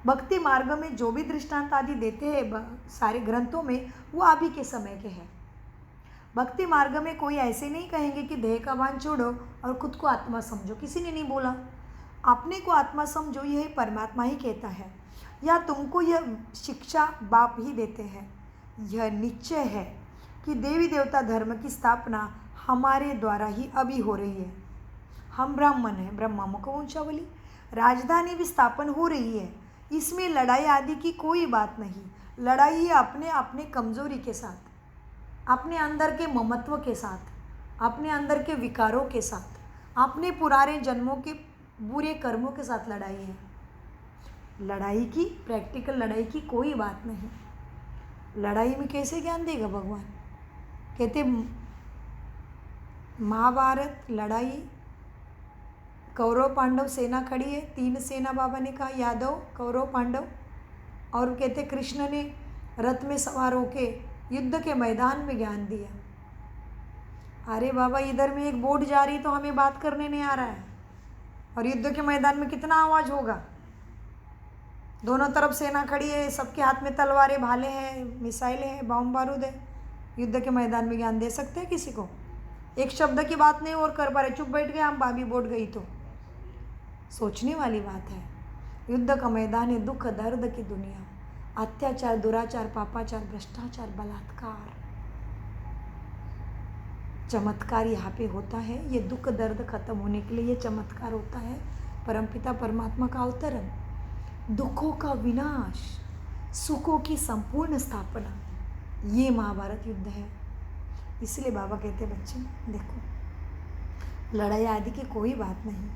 भक्ति मार्ग में जो भी दृष्टांत आदि देते हैं सारे ग्रंथों में, वो अभी के समय के हैं। भक्ति मार्ग में कोई ऐसे नहीं कहेंगे कि देह का भान छोड़ो और खुद को आत्मा समझो, किसी ने नहीं बोला। अपने को आत्मा समझो, यही परमात्मा ही कहता है, या तुमको यह शिक्षा बाप ही देते हैं। यह निश्चय है कि देवी देवता धर्म की स्थापना हमारे द्वारा ही अभी हो रही है। हम ब्राह्मण हैं, ब्रह्मा मुख वंशावली, राजधानी भी स्थापन हो रही है। इसमें लड़ाई आदि की कोई बात नहीं। लड़ाई है अपने अपने कमजोरी के साथ, अपने अंदर के ममत्व के साथ, अपने अंदर के विकारों के साथ, अपने पुराने जन्मों के बुरे कर्मों के साथ लड़ाई है। लड़ाई की, प्रैक्टिकल लड़ाई की कोई बात नहीं। लड़ाई में कैसे ज्ञान देगा भगवान? कहते महाभारत लड़ाई, कौरव पांडव सेना खड़ी है, 3 सेना बाबा ने कहा, यादव कौरव पांडव, और कहते कृष्ण ने रथ में सवार होके युद्ध के मैदान में ज्ञान दिया। अरे बाबा, इधर में एक बोट जा रही तो हमें बात करने नहीं आ रहा है, और युद्ध के मैदान में कितना आवाज़ होगा। दोनों तरफ सेना खड़ी है, सबके हाथ में तलवारें, भाले हैं, मिसाइलें हैं, बम बारूद है। युद्ध के मैदान में ज्ञान दे सकते हैं किसी को? एक शब्द की बात नहीं और कर पा रहे, चुप बैठ गए हम, भाभी बोट गई तो। सोचने वाली बात है। युद्ध का मैदान है, दुख दर्द की दुनिया, अत्याचार, दुराचार, पापाचार, भ्रष्टाचार, बलात्कार, चमत्कार यहाँ पे होता है। ये दुख दर्द खत्म होने के लिए ये चमत्कार होता है, परमपिता परमात्मा का अवतरण, दुखों का विनाश, सुखों की संपूर्ण स्थापना, ये महाभारत युद्ध है। इसलिए बाबा कहते बच्चे देखो, लड़ाई आदि की कोई बात नहीं।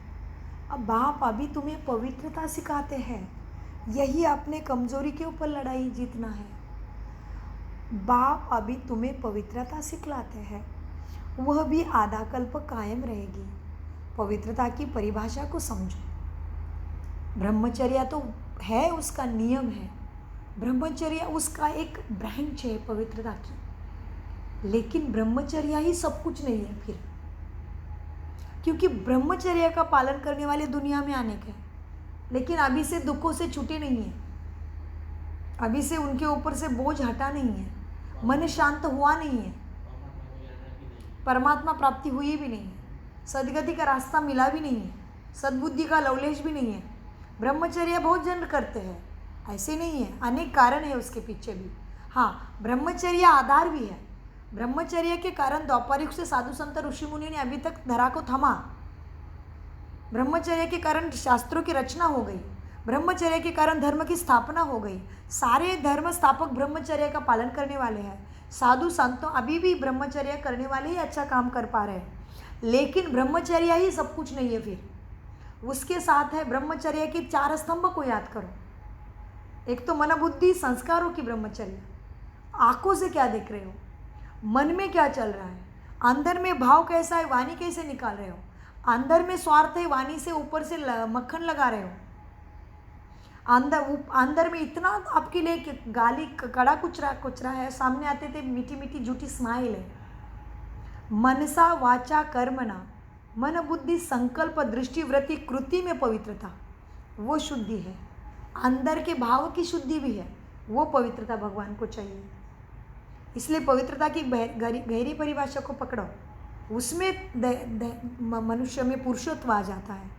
अब बाप अभी तुम्हें पवित्रता सिखाते हैं, यही अपने कमजोरी के ऊपर लड़ाई जीतना है। बाप अभी तुम्हें पवित्रता सिखलाते हैं, वह भी आधा कल्प कायम रहेगी। पवित्रता की परिभाषा को समझो। ब्रह्मचर्या तो है, उसका नियम है, ब्रह्मचर्या उसका एक ब्रांच है पवित्रता की, लेकिन ब्रह्मचर्या ही सब कुछ नहीं है फिर, क्योंकि ब्रह्मचर्या का पालन करने वाले दुनिया में अनेक हैं, लेकिन अभी से दुखों से छूटे नहीं हैं, अभी से उनके ऊपर से बोझ हटा नहीं है, मन शांत हुआ नहीं है, परमात्मा प्राप्ति हुई भी नहीं है, सदगति का रास्ता मिला भी नहीं है, सद्बुद्धि का लवलेश भी नहीं है। ब्रह्मचर्या बहुत जन करते हैं, ऐसे नहीं है, अनेक कारण है उसके पीछे भी। हाँ, ब्रह्मचर्या आधार भी है। ब्रह्मचर्य के कारण द्वापर युग से साधु संत ऋषि मुनि ने अभी तक धरा को थमा। ब्रह्मचर्य के कारण शास्त्रों की रचना हो गई। ब्रह्मचर्य के कारण धर्म की स्थापना हो गई। सारे धर्म स्थापक ब्रह्मचर्य का पालन करने वाले हैं। साधु संतों अभी भी ब्रह्मचर्य करने वाले ही अच्छा काम कर पा रहे हैं, लेकिन ब्रह्मचर्य ही सब कुछ नहीं है। फिर उसके साथ है ब्रह्मचर्य के 4 स्तंभ को याद करो। एक तो मन बुद्धि संस्कारों की ब्रह्मचर्य, आंखों से क्या देख रहे हो, मन में क्या चल रहा है, अंदर में भाव कैसा है, वाणी कैसे निकाल रहे हो, अंदर में स्वार्थ है, वाणी से ऊपर से मक्खन लगा रहे हो, अंदर में इतना आपके लिए गाली कड़ा कुचरा है, सामने आते थे मीठी मीठी झूठी स्माइल है। मनसा वाचा कर्मणा, मन बुद्धि संकल्प दृष्टि वृत्ति कृति में पवित्रता, वो शुद्धि है। अंदर के भाव की शुद्धि भी है, वो पवित्रता भगवान को चाहिए। इसलिए पवित्रता की गहरी परिभाषा को पकड़ो, उसमें मनुष्य में पुरुषत्व आ जाता है,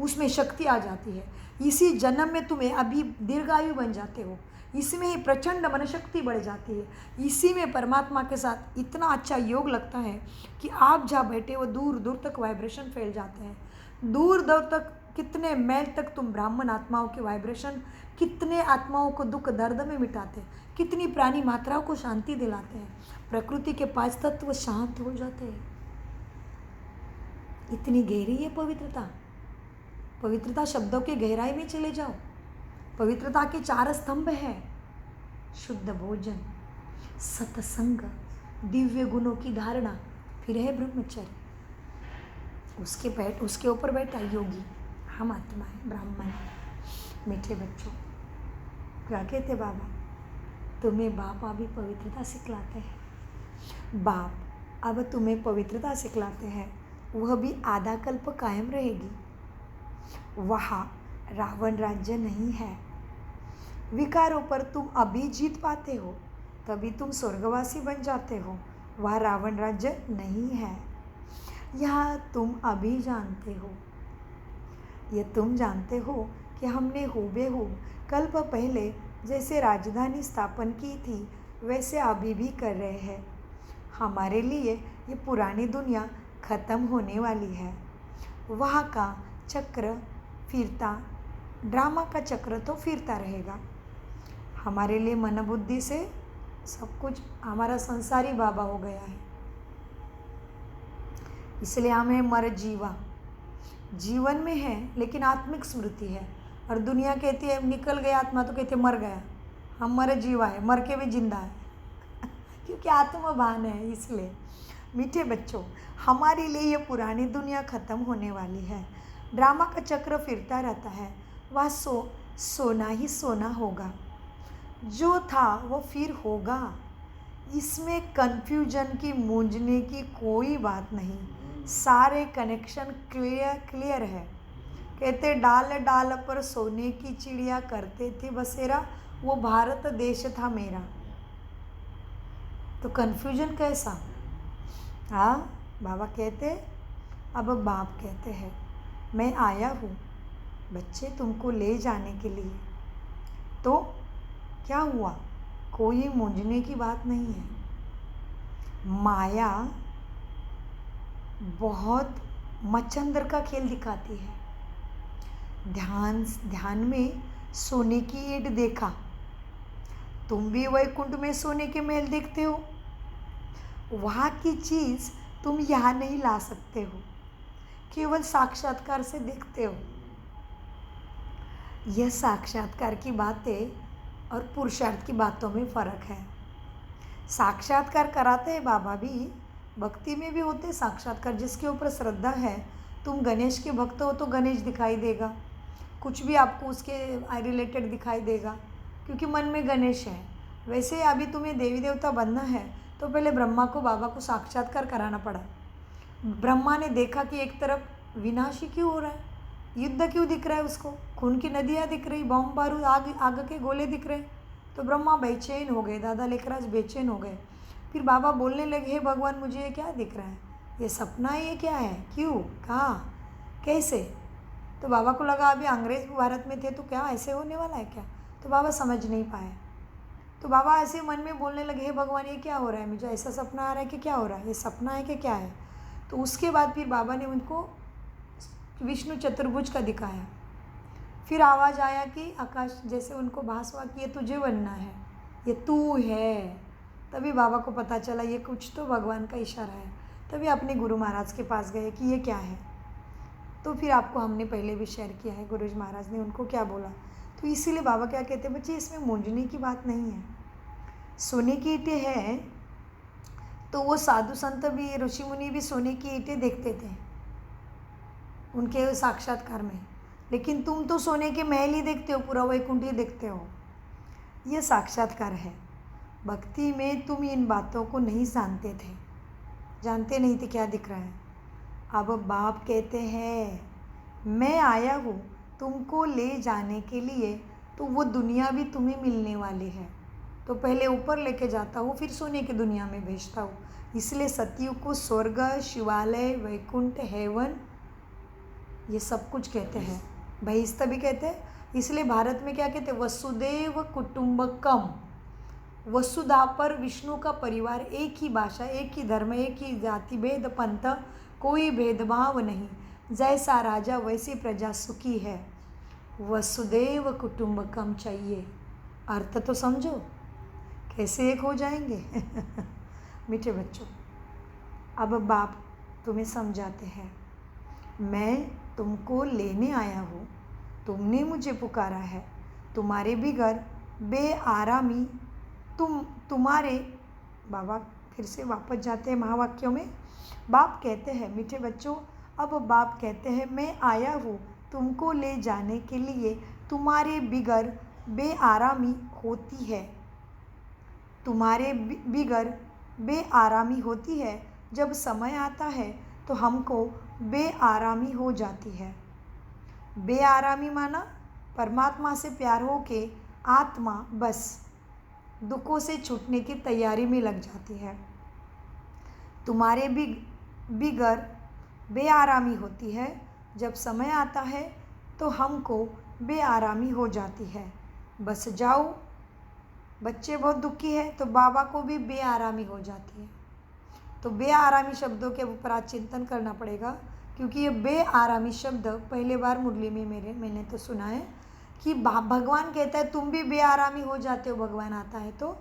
उसमें शक्ति आ जाती है। इसी जन्म में तुम्हें अभी दीर्घायु बन जाते हो, इसमें ही प्रचंड मनशक्ति बढ़ जाती है, इसी में परमात्मा के साथ इतना अच्छा योग लगता है कि आप जहाँ बैठे हो दूर दूर तक वाइब्रेशन फैल जाते हैं। दूर दूर तक, कितने मैल तक तुम ब्राह्मण आत्माओं के वाइब्रेशन, कितने आत्माओं को दुख दर्द में मिटाते हैं, कितनी प्राणी मात्राओं को शांति दिलाते हैं, प्रकृति के 5 तत्व शांत हो जाते हैं। इतनी गहरी है पवित्रता। पवित्रता शब्दों के गहराई में चले जाओ। पवित्रता के 4 स्तंभ है, शुद्ध भोजन, सत्संग, दिव्य गुणों की धारणा, फिर है ब्रह्मचर्य, उसके ऊपर बैठा योगी। हम आत्मा है, ब्राह्मण। मीठे बच्चों, क्या कहते बाबा, तुम्हें बाप अभी पवित्रता सिखलाते हैं। बाप अब तुम्हें पवित्रता सिखलाते हैं, वह भी आधा कल्प कायम रहेगी। वहाँ रावण राज्य नहीं है। विकारों पर तुम अभी जीत पाते हो, तभी तुम स्वर्गवासी बन जाते हो। वह रावण राज्य नहीं है। यह तुम अभी जानते हो। यह तुम जानते हो कि हमने हूबेहूब कल्प पहले जैसे राजधानी स्थापन की थी, वैसे अभी भी कर रहे हैं। हमारे लिए ये पुरानी दुनिया खत्म होने वाली है। वहाँ का चक्र फिरता, ड्रामा का चक्र तो फिरता रहेगा। हमारे लिए मन बुद्धि से सब कुछ हमारा संसारी बाबा हो गया है। इसलिए हमें मर जीवा, जीवन में है लेकिन आत्मिक स्मृति है। और दुनिया कहती है निकल गया आत्मा, तो कहते मर गया। हम मर जीवा है, मर के भी जिंदा है क्योंकि आत्मभान है। इसलिए मीठे बच्चों, हमारे लिए ये पुरानी दुनिया ख़त्म होने वाली है। ड्रामा का चक्र फिरता रहता है। वह सोना ही सोना होगा। जो था वो फिर होगा। इसमें कन्फ्यूजन की, मूंझने की कोई बात नहीं। सारे कनेक्शन क्लियर है। कहते डाल डाल पर सोने की चिड़िया करते थे बसेरा, वो भारत देश था मेरा। तो कन्फ्यूजन कैसा? हाँ, बाबा कहते, अब बाप कहते हैं मैं आया हूँ बच्चे तुमको ले जाने के लिए। तो क्या हुआ? कोई मूंझने की बात नहीं है। माया बहुत मच्छंदर का खेल दिखाती है। ध्यान में सोने की ईंट देखा। तुम भी वैकुंठ में सोने के महल देखते हो। वहाँ की चीज़ तुम यहाँ नहीं ला सकते हो, केवल साक्षात्कार से देखते हो। यह साक्षात्कार की बातें और पुरुषार्थ की बातों में फ़र्क है। साक्षात्कार कराते हैं बाबा भी, भक्ति में भी होते साक्षात्कार। जिसके ऊपर श्रद्धा है, तुम गणेश के भक्त हो तो गणेश दिखाई देगा, कुछ भी आपको उसके रिलेटेड दिखाई देगा क्योंकि मन में गणेश है। वैसे अभी तुम्हें देवी देवता बनना है तो पहले ब्रह्मा को, बाबा को साक्षात्कार कराना पड़ा। ब्रह्मा ने देखा कि एक तरफ विनाश ही क्यों हो रहा है, युद्ध क्यों दिख रहा है उसको, खून की नदियाँ दिख रही, बम बारूद, आग के गोले दिख रहे। तो ब्रह्मा बेचैन हो गए, दादा लेखराज बेचैन हो गए। फिर बाबा बोलने लगे, हे भगवान मुझे ये क्या दिख रहा है, ये सपना है, ये क्या है, क्यों, कहाँ, कैसे? तो बाबा को लगा अभी अंग्रेज भारत में थे तो क्या ऐसे होने वाला है क्या? तो बाबा समझ नहीं पाए। तो बाबा ऐसे मन में बोलने लगे, हे भगवान ये क्या हो रहा है, मुझे ऐसा सपना आ रहा है कि क्या हो रहा है, ये सपना है कि क्या है? तो उसके बाद फिर बाबा ने उनको विष्णु चतुर्भुज का दिखाया। फिर आवाज़ आया कि आकाश जैसे उनको भास हुआ कि ये तुझे बनना है, ये तू है। तभी बाबा को पता चला ये कुछ तो भगवान का इशारा है। तभी अपने गुरु महाराज के पास गए कि ये क्या है। तो फिर आपको हमने पहले भी शेयर किया है गुरु जी महाराज ने उनको क्या बोला। तो इसीलिए बाबा क्या कहते हैं, बच्चे इसमें मूंझने की बात नहीं है। सोने की ईंटें हैं तो वो साधु संत भी, ऋषि मुनि भी सोने की ईंटें देखते थे उनके साक्षात्कार में। लेकिन तुम तो सोने के महल ही देखते हो, पूरा वैकुंठ ही देखते हो। ये साक्षात्कार है। भक्ति में तुम इन बातों को नहीं जानते थे, जानते नहीं थे क्या दिख रहा है। अब बाप कहते हैं मैं आया हूँ तुमको ले जाने के लिए, तो वो दुनिया भी तुम्हें मिलने वाली है। तो पहले ऊपर लेके जाता हूँ, फिर सोने की दुनिया में भेजता हूँ। इसलिए सतयुग को स्वर्ग, शिवालय, वैकुंठ, हेवन ये सब कुछ कहते हैं। बहिस्ता भी कहते हैं। इसलिए भारत में क्या कहते हैं, वसुदेव कुटुंबकम। वसुधा पर विष्णु का परिवार, एक ही भाषा, एक ही धर्म, एक ही जाति, भेद पंथ, कोई भेदभाव नहीं। जैसा राजा वैसी प्रजा सुखी है। वसुदेव कुटुंबकम चाहिए। अर्थ तो समझो, कैसे एक हो जाएंगे। मीठे बच्चों, अब बाप तुम्हें समझाते हैं, मैं तुमको लेने आया हूँ, तुमने मुझे पुकारा है, तुम्हारे बिगर बेआरामी तुम्हारे। बाबा फिर से वापस जाते हैं महावाक्यों में। बाप कहते हैं मीठे बच्चों, अब बाप कहते हैं मैं आया हूँ तुमको ले जाने के लिए, तुम्हारे बिगर बेआरामी होती है। तुम्हारे बिगर बेआरामी होती है। जब समय आता है तो हमको बेआरामी हो जाती है। बेआरामी माना परमात्मा से प्यार हो के आत्मा बस दुखों से छूटने की तैयारी में लग जाती है। तुम्हारे बिगर बेआरामी होती है। जब समय आता है तो हमको बेआरामी हो जाती है। बस जाओ। बच्चे बहुत दुखी है तो बाबा को भी बेआरामी हो जाती है। तो बेआरामी शब्दों के ऊपर आज चिंतन करना पड़ेगा, क्योंकि ये बेआरामी शब्द पहले बार मुरली में मैंने तो सुना है कि भगवान कहता है तुम भी बेआरामी हो जाते हो, भगवान आता है तो।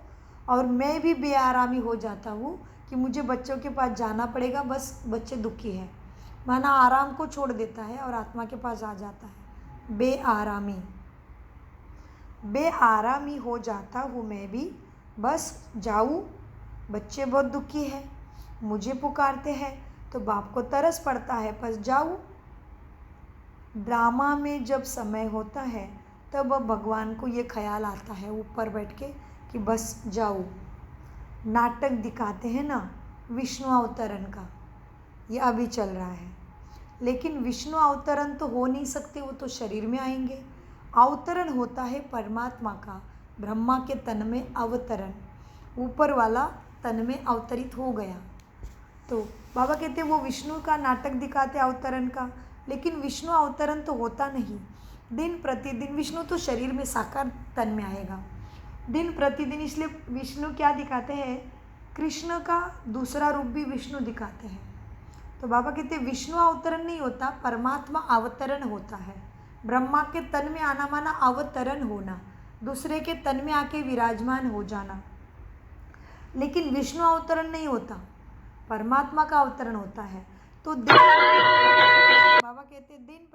और मैं भी बेआरामी हो जाता हूँ कि मुझे बच्चों के पास जाना पड़ेगा, बस बच्चे दुखी हैं, माना आराम को छोड़ देता है और आत्मा के पास आ जाता है। बेआरामी हो जाता हूँ मैं भी, बस जाऊँ। बच्चे बहुत दुखी हैं, मुझे पुकारते हैं तो बाप को तरस पड़ता है, बस जाऊँ। ड्रामा में जब समय होता है तब भगवान को ये ख्याल आता है ऊपर बैठ के कि बस जाऊँ। नाटक दिखाते हैं ना विष्णु अवतरण का, ये अभी चल रहा है। लेकिन विष्णु अवतरण तो हो नहीं सकते, वो तो शरीर में आएंगे। अवतरण होता है परमात्मा का, ब्रह्मा के तन में अवतरण, ऊपर वाला तन में अवतरित हो गया। तो बाबा कहते हैं वो विष्णु का नाटक दिखाते अवतरण का, लेकिन विष्णु अवतरण तो होता नहीं। दिन प्रतिदिन विष्णु तो शरीर में साकार तन में आएगा दिन प्रतिदिन। इसलिए विष्णु क्या दिखाते हैं, कृष्ण का दूसरा रूप भी विष्णु दिखाते हैं। तो बाबा कहते हैं विष्णु अवतरण नहीं होता, परमात्मा अवतरण होता है। ब्रह्मा के तन में आना माना अवतरण होना, दूसरे के तन में आके विराजमान हो जाना। लेकिन विष्णु अवतरण नहीं होता, परमात्मा का अवतरण होता है। तो बाबा कहते हैं दिन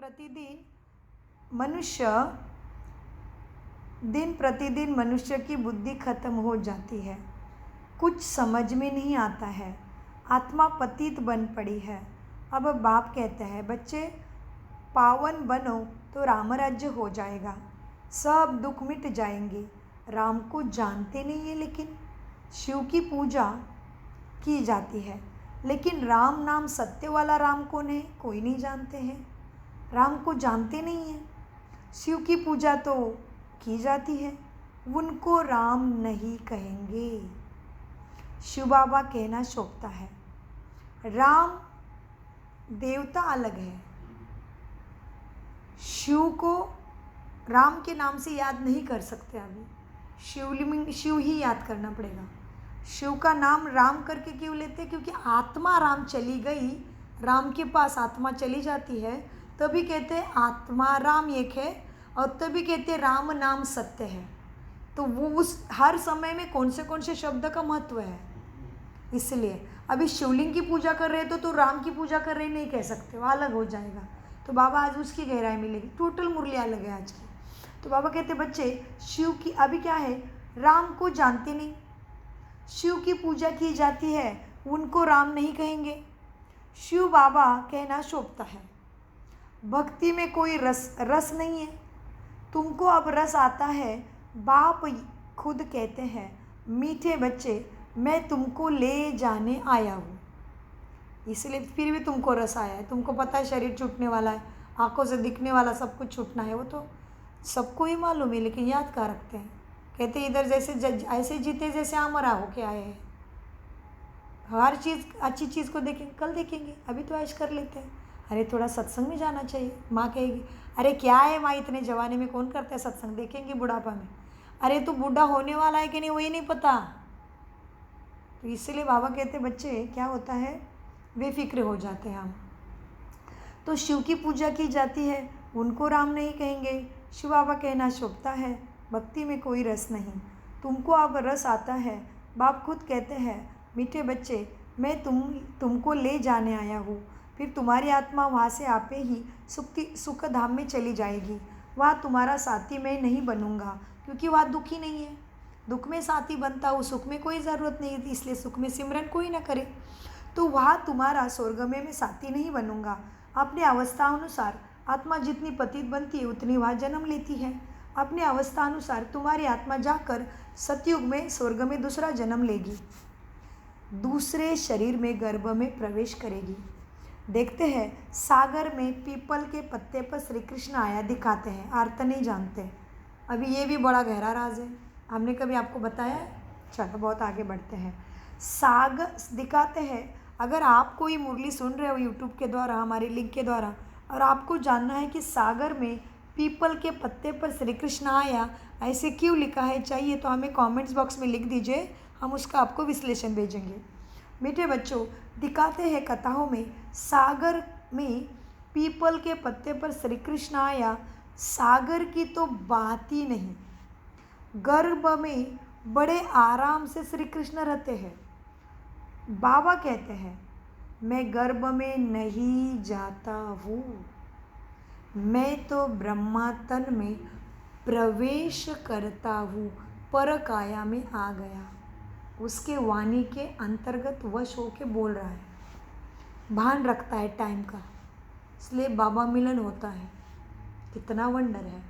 प्रतिदिन मनुष्य की बुद्धि खत्म हो जाती है, कुछ समझ में नहीं आता है, आत्मा पतित बन पड़ी है। अब बाप कहते हैं बच्चे पावन बनो तो राम राज्य हो जाएगा, सब दुख मिट जाएंगे। राम को जानते नहीं है, लेकिन शिव की पूजा की जाती है। लेकिन राम नाम सत्य वाला राम कौन है, कोई नहीं जानते हैं, राम को जानते नहीं हैं। शिव की पूजा तो की जाती है, उनको राम नहीं कहेंगे। शिव बाबा कहना शोभता है, राम देवता अलग है, शिव को राम के नाम से याद नहीं कर सकते। अभी शिव ही याद करना पड़ेगा। शिव का नाम राम करके क्यों लेते, क्योंकि आत्मा राम चली गई, राम के पास आत्मा चली जाती है, तभी कहते हैं आत्मा राम एक है और तभी कहते हैं राम नाम सत्य है। तो वो उस हर समय में कौन से शब्द का महत्व है। इसलिए अभी शिवलिंग की पूजा कर रहे तो राम की पूजा कर रहे नहीं कह सकते, वो अलग हो जाएगा। तो बाबा आज उसकी गहराई मिलेगी, टोटल मुरली अलग है आज की। तो बाबा कहते बच्चे शिव की अभी क्या है, राम को जानते नहीं, शिव की पूजा की जाती है, उनको राम नहीं कहेंगे। शिव बाबा कहना शोभता है, भक्ति में कोई रस नहीं है। तुमको अब रस आता है, बाप खुद कहते हैं मीठे बच्चे मैं तुमको ले जाने आया हूँ। इसलिए फिर भी तुमको रस आया है। तुमको पता है शरीर छूटने वाला है, आंखों से दिखने वाला सब कुछ छूटना है, वो तो सबको ही मालूम है, लेकिन याद कहाँ रखते हैं। कहते इधर जैसे ऐसे जीते जैसे अमरा होके आए हैं। हर चीज़ अच्छी चीज़ को देखेंगे, कल देखेंगे, अभी तो ऐश कर लेते हैं। अरे थोड़ा सत्संग में जाना चाहिए। माँ कहेगी अरे क्या है माँ, इतने जवानी में कौन करता है सत्संग, देखेंगे बुढ़ापा में। अरे तो बूढ़ा होने वाला है कि नहीं वही नहीं पता। तो इसलिए बाबा कहते बच्चे क्या होता है, बेफिक्र हो जाते हैं हम। तो शिव की पूजा की जाती है, उनको राम नहीं कहेंगे। शिव बाबा कहना शोभता है, भक्ति में कोई रस नहीं। तुमको अब रस आता है, बाप खुद कहते हैं मीठे बच्चे मैं तुमको ले जाने आया हूँ। फिर तुम्हारी आत्मा वहाँ से आपे ही सुख धाम में चली जाएगी। वहाँ तुम्हारा साथी मैं नहीं बनूँगा, क्योंकि वहाँ दुखी नहीं है। दुख में साथी बनता हूँ, सुख में कोई ज़रूरत नहीं थी, इसलिए सुख में सिमरन कोई ना करे। तो वहाँ तुम्हारा स्वर्ग में मैं साथी नहीं बनूँगा। अपने अवस्था अनुसार आत्मा जितनी पतित बनती है उतनी वहाँ जन्म लेती है। अपने अवस्था अनुसार तुम्हारी आत्मा जाकर सतयुग में स्वर्ग में दूसरा जन्म लेगी, दूसरे शरीर में गर्भ में प्रवेश करेगी। देखते हैं सागर में पीपल के पत्ते पर श्री कृष्ण आया दिखाते हैं, अर्थ नहीं जानते। अभी ये भी बड़ा गहरा राज है, हमने कभी आपको बताया है। चलो बहुत आगे बढ़ते हैं। सागर दिखाते हैं, अगर आप कोई मुरली सुन रहे हो यूट्यूब के द्वारा, हमारी लिंक के द्वारा, और आपको जानना है कि सागर में पीपल के पत्ते पर श्री कृष्ण आया ऐसे क्यों लिखा है, चाहिए तो हमें कमेंट्स बॉक्स में लिख दीजिए, हम उसका आपको विश्लेषण भेजेंगे। मीठे बच्चों दिखाते हैं कथाओं में सागर में पीपल के पत्ते पर श्री कृष्ण आया। सागर की तो बात ही नहीं, गर्भ में बड़े आराम से श्री कृष्ण रहते हैं। बाबा कहते हैं मैं गर्भ में नहीं जाता हूँ, मैं तो ब्रह्मा तन में प्रवेश करता हूँ, पर काया में आ गया। उसके वाणी के अंतर्गत वश होके बोल रहा है, भान रखता है टाइम का, इसलिए बाबा मिलन होता है। कितना वंडर है,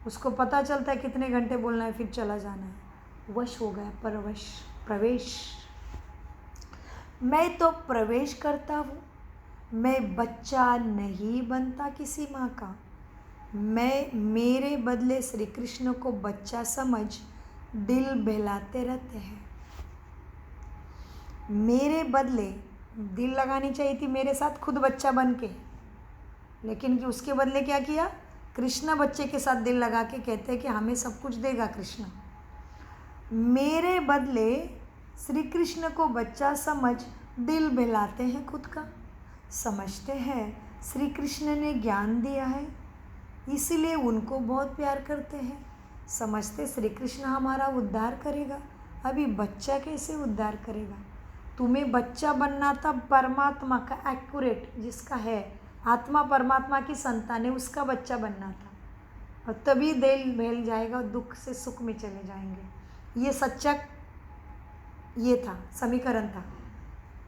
उसको पता चलता है कितने घंटे बोलना है, फिर चला जाना है। वश हो गया, परवश, प्रवेश। मैं तो प्रवेश करता हूँ, मैं बच्चा नहीं बनता किसी माँ का। मैं मेरे बदले श्री कृष्ण को बच्चा समझ दिल बहलाते रहते हैं। मेरे बदले दिल लगानी चाहिए थी मेरे साथ खुद बच्चा बन के, लेकिन कि उसके बदले क्या किया, कृष्ण बच्चे के साथ दिल लगा के कहते हैं कि हमें सब कुछ देगा कृष्ण। मेरे बदले श्री कृष्ण को बच्चा समझ दिल बहलाते हैं खुद का। समझते हैं श्री कृष्ण ने ज्ञान दिया है, इसीलिए उनको बहुत प्यार करते हैं। समझते श्री कृष्ण हमारा उद्धार करेगा, अभी बच्चा कैसे उद्धार करेगा। तुम्हें बच्चा बनना था परमात्मा का एक्यूरेट, जिसका है आत्मा परमात्मा की संतान है, उसका बच्चा बनना था, और तभी दिल बहल जाएगा और दुख से सुख में चले जाएंगे। ये सच्चा ये था समीकरण था।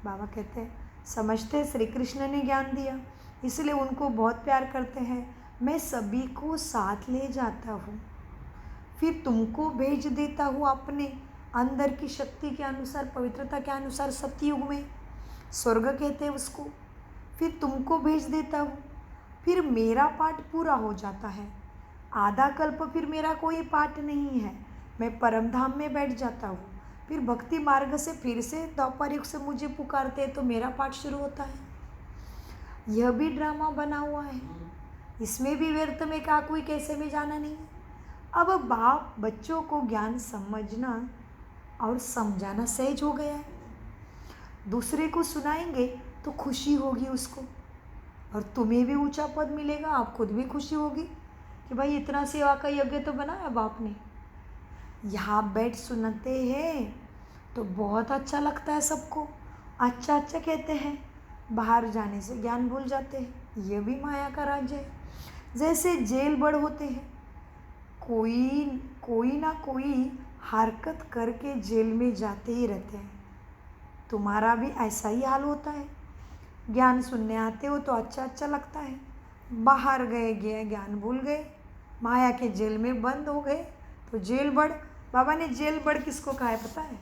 बाबा कहते हैं समझते श्री कृष्ण ने ज्ञान दिया, इसलिए उनको बहुत प्यार करते हैं। मैं सभी को साथ ले जाता हूँ, फिर तुमको भेज देता हूँ अपने अंदर की शक्ति के अनुसार, पवित्रता के अनुसार सतयुग में, स्वर्ग कहते हैं उसको। फिर तुमको भेज देता हूँ, फिर मेरा पाठ पूरा हो जाता है। आधा कल्प फिर मेरा कोई पाठ नहीं है, मैं परमधाम में बैठ जाता हूँ। फिर भक्ति मार्ग से फिर से द्वापर युग से मुझे पुकारते हैं तो मेरा पाठ शुरू होता है। यह भी ड्रामा बना हुआ है, इसमें भी व्यर्थ में का कोई कैसे में जाना नहीं है। अब बाप बच्चों को ज्ञान समझना और समझाना सहज हो गया है। दूसरे को सुनाएंगे तो खुशी होगी उसको, और तुम्हें भी ऊंचा पद मिलेगा, आप खुद भी खुशी होगी। कि भाई इतना सेवा का यज्ञ तो बनाया बाप ने, यहाँ बैठ सुनते हैं तो बहुत अच्छा लगता है सबको, अच्छा अच्छा कहते हैं, बाहर जाने से ज्ञान भूल जाते हैं। ये भी माया का राज्य है। जैसे जेल बड़ होते हैं, कोई ना कोई हरकत करके जेल में जाते ही रहते हैं। तुम्हारा भी ऐसा ही हाल होता है। ज्ञान सुनने आते हो तो अच्छा अच्छा लगता है, बाहर गए ज्ञान भूल गए, माया के जेल में बंद हो गए तो जेल बड़। बाबा ने जेल बड़ किसको कहा है पता है?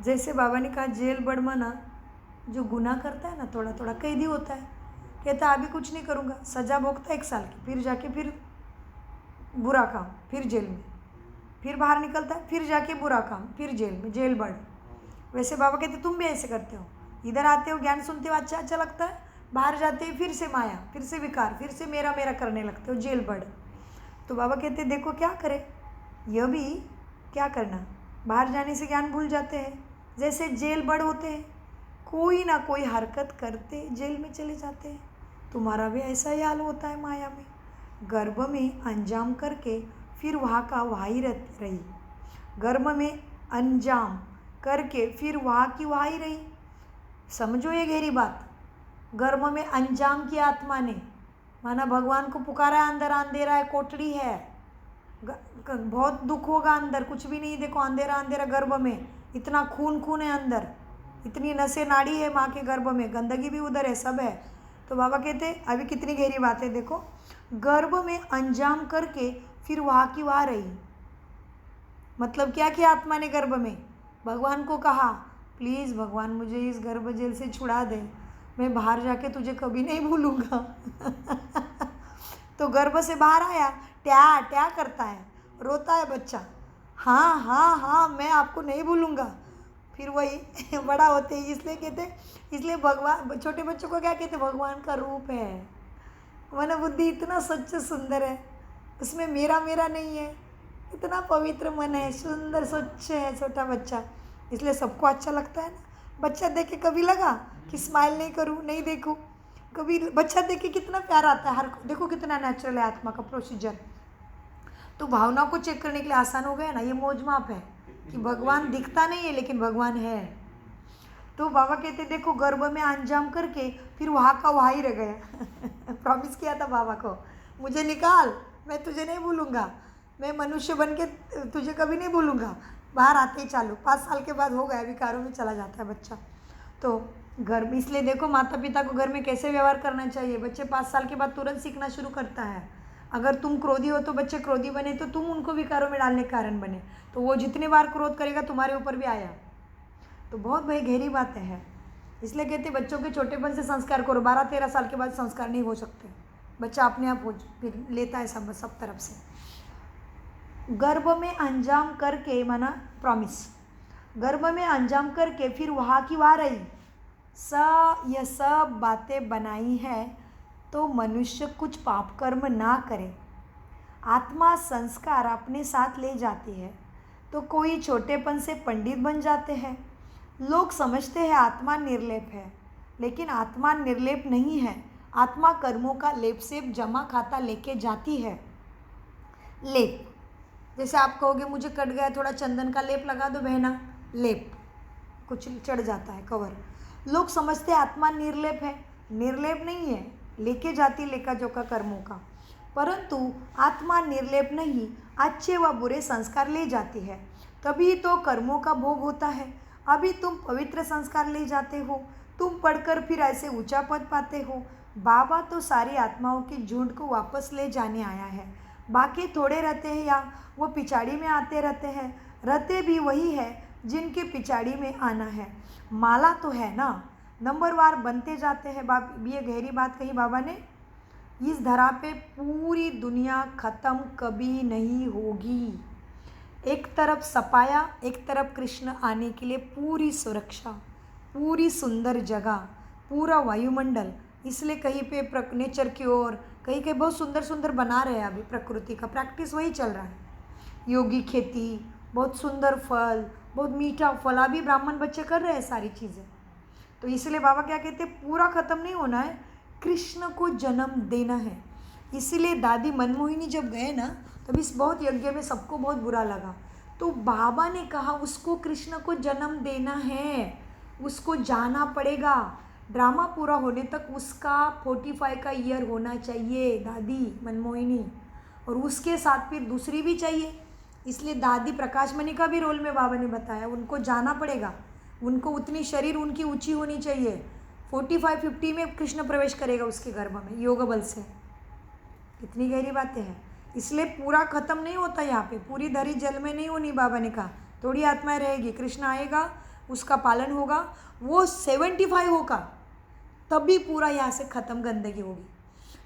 जैसे बाबा ने कहा जेल बड़ माना जो गुनाह करता है ना, थोड़ा थोड़ा कैदी होता है, कहता है अभी कुछ नहीं करूँगा, सज़ा भोगता है 1 साल की, फिर जाके फिर बुरा काम, फिर जेल में, फिर बाहर निकलता है, फिर जाके बुरा काम, फिर जेल में, जेल बड़। वैसे बाबा कहते तुम भी ऐसे करते हो, इधर आते हो ज्ञान सुनते हो अच्छा अच्छा लगता है, बाहर जाते ही फिर से माया, फिर से विकार, फिर से मेरा मेरा करने लगते हो, जेल बड़। तो बाबा कहते देखो क्या करे, यह भी क्या करना, बाहर जाने से ज्ञान भूल जाते हैं, जैसे जेल बड़ होते हैं, कोई ना कोई हरकत करते जेल में चले जाते हैं। तुम्हारा भी ऐसा ही हाल होता है माया में, गर्भ में अंजाम करके फिर वहाँ का वही रही, गर्भ में अंजाम करके फिर वहाँ की वही रही। समझो ये गहरी बात, गर्भ में अंजाम किया आत्मा ने, माना भगवान को पुकारा है, अंदर अंधेरा है, कोठड़ी है, बहुत दुख होगा अंदर, कुछ भी नहीं देखो, अंधेरा अंधेरा गर्भ में, इतना खून है अंदर, इतनी नसें नाड़ी है माँ के गर्भ में, गंदगी भी उधर है, सब है। तो बाबा कहते अभी कितनी गहरी बात है देखो, गर्भ में अंजाम करके फिर वहाँ की वहाँ रही। मतलब क्या किया आत्मा ने गर्भ में? भगवान को कहा प्लीज़ भगवान मुझे इस गर्भ जेल से छुड़ा दे, मैं बाहर जाके तुझे कभी नहीं भूलूंगा। तो गर्भ से बाहर आया, ट्या ट्या करता है, रोता है बच्चा, हाँ हाँ हाँ मैं आपको नहीं भूलूंगा। फिर वही बड़ा होते ही, इसलिए कहते, इसलिए भगवान छोटे बच्चों को क्या कहते, भगवान का रूप है। मन बुद्धि इतना सच्च सुंदर है, उसमें मेरा मेरा नहीं है, इतना पवित्र मन है, सुंदर स्वच्छ है छोटा बच्चा, इसलिए सबको अच्छा लगता है ना। बच्चा देख के कभी लगा कि स्माइल नहीं करूँ, नहीं देखूँ, कभी बच्चा देख के कितना प्यार आता है, हर देखो कितना नेचुरल है आत्मा का प्रोसीजर। तो भावना को चेक करने के लिए आसान हो गया ना, ये मौजमाप है कि भगवान दिखता नहीं है लेकिन भगवान है। तो बाबा कहते देखो गर्भ में अंजाम करके फिर वहाँ का वहाँ ही रह गया। प्रॉमिस किया था बाबा को, मुझे निकाल, मैं तुझे नहीं भूलूंगा, मैं मनुष्य बन के तुझे कभी नहीं भूलूंगा। बाहर आते ही चालू, 5 साल के बाद हो गया, विकारों में चला जाता है बच्चा। तो घर में, इसलिए देखो माता पिता को घर में कैसे व्यवहार करना चाहिए। बच्चे 5 साल के बाद तुरंत सीखना शुरू करता है। अगर तुम क्रोधी हो तो बच्चे क्रोधी बने, तो तुम उनको विकारों में डालने के कारण बने, तो वो जितने बार क्रोध करेगा तुम्हारे ऊपर भी आया। तो बहुत भाई गहरी बातें हैं, इसलिए कहते बच्चों के छोटेपन से संस्कार करो, 12-13 साल के बाद संस्कार नहीं हो सकते, बच्चा अपने आप हो फिर लेता है सब तरफ से। गर्भ में अंजाम करके, माना प्रॉमिस, गर्भ में अंजाम करके फिर वहाँ की वहाँ रही, यह सब बातें बनाई है तो मनुष्य कुछ पाप कर्म ना करे, आत्मा संस्कार अपने साथ ले जाती है। तो कोई छोटेपन से पंडित बन जाते हैं। लोग समझते हैं आत्मा निर्लेप है, लेकिन आत्मा निर्लेप नहीं है। आत्मा कर्मों का लेप से जमा खाता लेके जाती है। लेप, जैसे आप कहोगे मुझे कट गया, थोड़ा चंदन का लेप लगा दो बहना, लेप कुछ चढ़ जाता है कवर। लोग समझते हैं आत्मा निर्लेप है, निर्लेप नहीं है, लेके जाती लेखा जोखा कर्मों का, परंतु आत्मा निर्लेप नहीं, अच्छे व बुरे संस्कार ले जाती है, तभी तो कर्मों का भोग होता है। अभी तुम पवित्र संस्कार ले जाते हो, तुम पढ़कर फिर ऐसे ऊंचा पद पाते हो। बाबा तो सारी आत्माओं के झुंड को वापस ले जाने आया है, बाकी थोड़े रहते हैं या वो पिछाड़ी में आते रहते हैं, रहते भी वही है जिनके पिछाड़ी में आना है। माला तो है ना, नंबरवार बनते जाते हैं। ये गहरी बात कही बाबा ने, इस धरा पे पूरी दुनिया ख़त्म कभी नहीं होगी। एक तरफ सपाया, एक तरफ कृष्ण आने के लिए पूरी सुरक्षा, पूरी सुंदर जगह, पूरा वायुमंडल, इसलिए कहीं पे नेचर की ओर, कहीं कहीं बहुत सुंदर सुंदर बना रहे हैं। अभी प्रकृति का प्रैक्टिस वही चल रहा है, योगी खेती, बहुत सुंदर फल, बहुत मीठा फल, अभी ब्राह्मण बच्चे कर रहे हैं सारी चीज़ें। तो इसलिए बाबा क्या कहते हैं, पूरा ख़त्म नहीं होना है, कृष्ण को जन्म देना है। इसीलिए दादी मनमोहिनी जब गए ना, तब इस बहुत यज्ञ में सबको बहुत बुरा लगा। तो बाबा ने कहा उसको कृष्ण को जन्म देना है, उसको जाना पड़ेगा। ड्रामा पूरा होने तक उसका 45 का ईयर होना चाहिए दादी मनमोहिनी, और उसके साथ फिर दूसरी भी चाहिए। इसलिए दादी प्रकाश मणि का भी रोल में बाबा ने बताया उनको जाना पड़ेगा, उनको उतनी शरीर उनकी ऊंची होनी चाहिए। 45-50 में कृष्ण प्रवेश करेगा उसके गर्भ में योग बल से। कितनी गहरी बातें हैं। इसलिए पूरा खत्म नहीं होता यहाँ पे, पूरी धरी जल में नहीं होनी। बाबा ने कहा थोड़ी आत्माएं रहेगी, कृष्ण आएगा, उसका पालन होगा, वो 75 होगा तभी पूरा यहाँ से ख़त्म गंदगी होगी।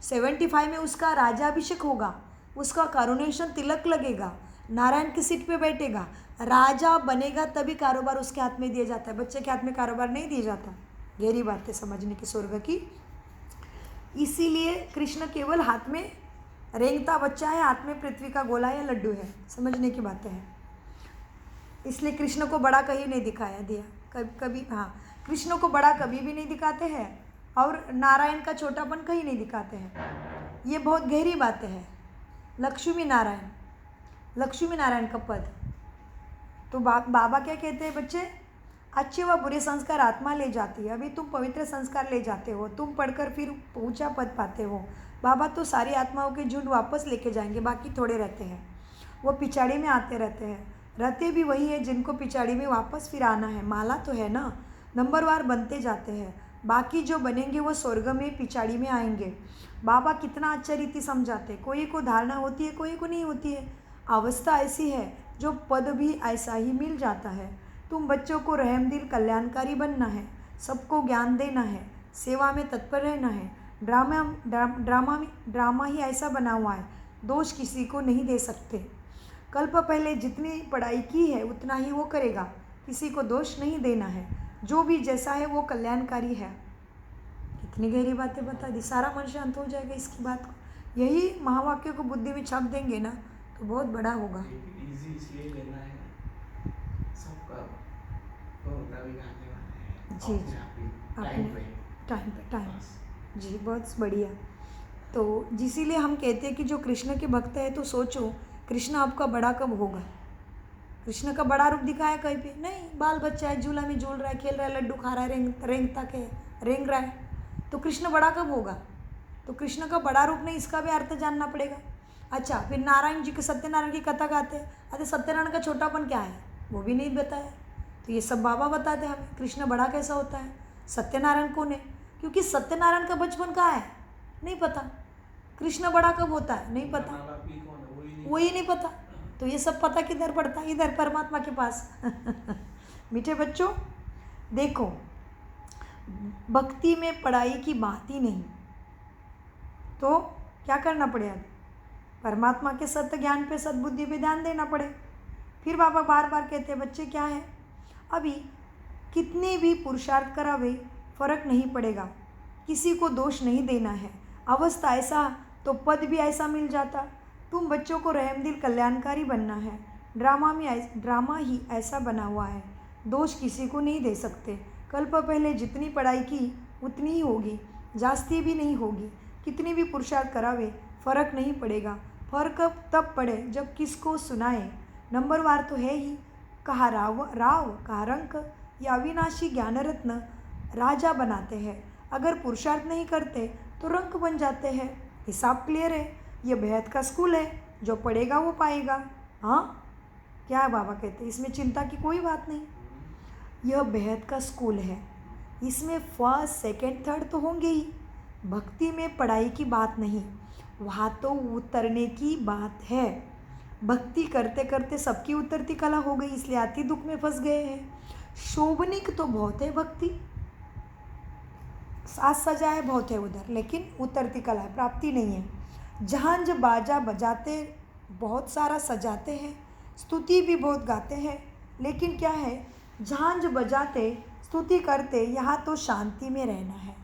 75 में उसका राजाभिषेक होगा, उसका करुणेशन तिलक लगेगा, नारायण की सीट पे बैठेगा, राजा बनेगा, तभी कारोबार उसके हाथ में दिया जाता है। बच्चे के हाथ में कारोबार नहीं दिया जाता। गहरी बातें समझने की स्वर्ग की। इसीलिए कृष्ण केवल हाथ में रेंगता बच्चा है, हाथ में पृथ्वी का गोला या लड्डू है। समझने की बातें हैं। इसलिए कृष्ण को बड़ा कहीं नहीं दिखाया दिया कभी। हाँ, कृष्ण को बड़ा कभी भी नहीं दिखाते हैं और नारायण का छोटापन कहीं नहीं दिखाते हैं। ये बहुत गहरी बातें हैं। लक्ष्मी नारायण का पद। तो बाबा क्या कहते हैं, बच्चे अच्छे व बुरे संस्कार आत्मा ले जाती है। अभी तुम पवित्र संस्कार ले जाते हो, तुम पढ़कर फिर ऊंचा पद पाते हो। बाबा तो सारी आत्माओं के झुंड वापस लेके जाएंगे, बाकी थोड़े रहते हैं, वो पिछाड़ी में आते रहते हैं। रहते भी वही है जिनको पिछाड़ी में वापस फिर आना है। माला तो है ना, नंबरवार बनते जाते हैं। बाकी जो बनेंगे वो स्वर्ग में पिछाड़ी में आएंगे। बाबा कितना अच्छा रीति समझाते। कोई को धारणा होती है, कोई को नहीं होती है। अवस्था ऐसी है जो पद भी ऐसा ही मिल जाता है। तुम बच्चों को रहमदिल कल्याणकारी बनना है, सबको ज्ञान देना है, सेवा में तत्पर रहना है। ड्रामा ही ऐसा बना हुआ है, दोष किसी को नहीं दे सकते। कल्प पहले जितनी पढ़ाई की है उतना ही वो करेगा, किसी को दोष नहीं देना है। जो भी जैसा है वो कल्याणकारी है। कितनी गहरी बातें बता दी। सारा मन शांत हो जाएगा इसकी बात को। यही महावाक्यों को बुद्धि में छाप देंगे ना तो बहुत बड़ा होगा। इजी इसलिए लेना है सबका, तो रवि गाने वाला है जी टाइम पे जी, बहुत बढ़िया। तो इसीलिए हम कहते हैं कि जो कृष्ण के भक्त है तो सोचो कृष्ण आपका बड़ा कब होगा। कृष्ण का बड़ा रूप दिखाया कहीं पे नहीं। बाल बच्चा है, झूला में झूल रहा है, खेल रहा है, लड्डू खा रहा है, रेंग रहा है। तो कृष्ण बड़ा कब होगा। तो कृष्ण का बड़ा रूप नहीं, इसका भी अर्थ जानना पड़ेगा। अच्छा, फिर नारायण जी के सत्यनारायण की कथा गाते हैं। अरे सत्यनारायण का छोटापन क्या है वो भी नहीं बताया। तो ये सब बाबा बताते हैं हमें कृष्ण बड़ा कैसा होता है, सत्यनारायण कौन है। क्योंकि सत्यनारायण का बचपन कहाँ है नहीं पता, कृष्ण बड़ा कब होता है नहीं पता, वही नहीं पता। तो ये सब पता किधर पड़ता है, इधर परमात्मा के पास। मीठे बच्चों देखो, भक्ति में पढ़ाई की बात ही नहीं, तो क्या करना पड़ेगा, परमात्मा के सत्य ज्ञान पे सद्बुद्धि पे ध्यान देना पड़े। फिर बाबा बार बार कहते हैं बच्चे क्या है, अभी कितने भी पुरुषार्थ करावे फर्क नहीं पड़ेगा, किसी को दोष नहीं देना है। अवस्था ऐसा तो पद भी ऐसा मिल जाता। तुम बच्चों को रहमदिल कल्याणकारी बनना है। ड्रामा ही ऐसा बना हुआ है, दोष किसी को नहीं दे सकते। कल्प पहले जितनी पढ़ाई की उतनी ही होगी, जास्ती भी नहीं होगी। कितनी भी पुरुषार्थ करावे फर्क नहीं पड़ेगा। फर्क तब पड़े जब किसको सुनाए। नंबरवार तो है ही, कहा राव कहा रंक। या अविनाशी ज्ञान रत्न राजा बनाते हैं। अगर पुरुषार्थ नहीं करते तो रंक बन जाते हैं। हिसाब क्लियर है। ये बेहद का स्कूल है, जो पढ़ेगा वो पाएगा। हाँ क्या बाबा कहते हैं, इसमें चिंता की कोई बात नहीं। यह बेहद का स्कूल है, इसमें फर्स्ट सेकंड थर्ड तो होंगे ही। भक्ति में पढ़ाई की बात नहीं, वहाँ तो उतरने की बात है। भक्ति करते करते सबकी उतरती कला हो गई, इसलिए आती दुख में फंस गए हैं। शोभनिक तो बहुत है भक्ति, साज सजाए बहुत है उधर, लेकिन उतरती कला है, प्राप्ति नहीं है। झांझ बाजा बजाते बहुत सारा सजाते हैं, स्तुति भी बहुत गाते हैं, लेकिन क्या है, झांझ बजाते स्तुति करते, यहाँ तो शांति में रहना है।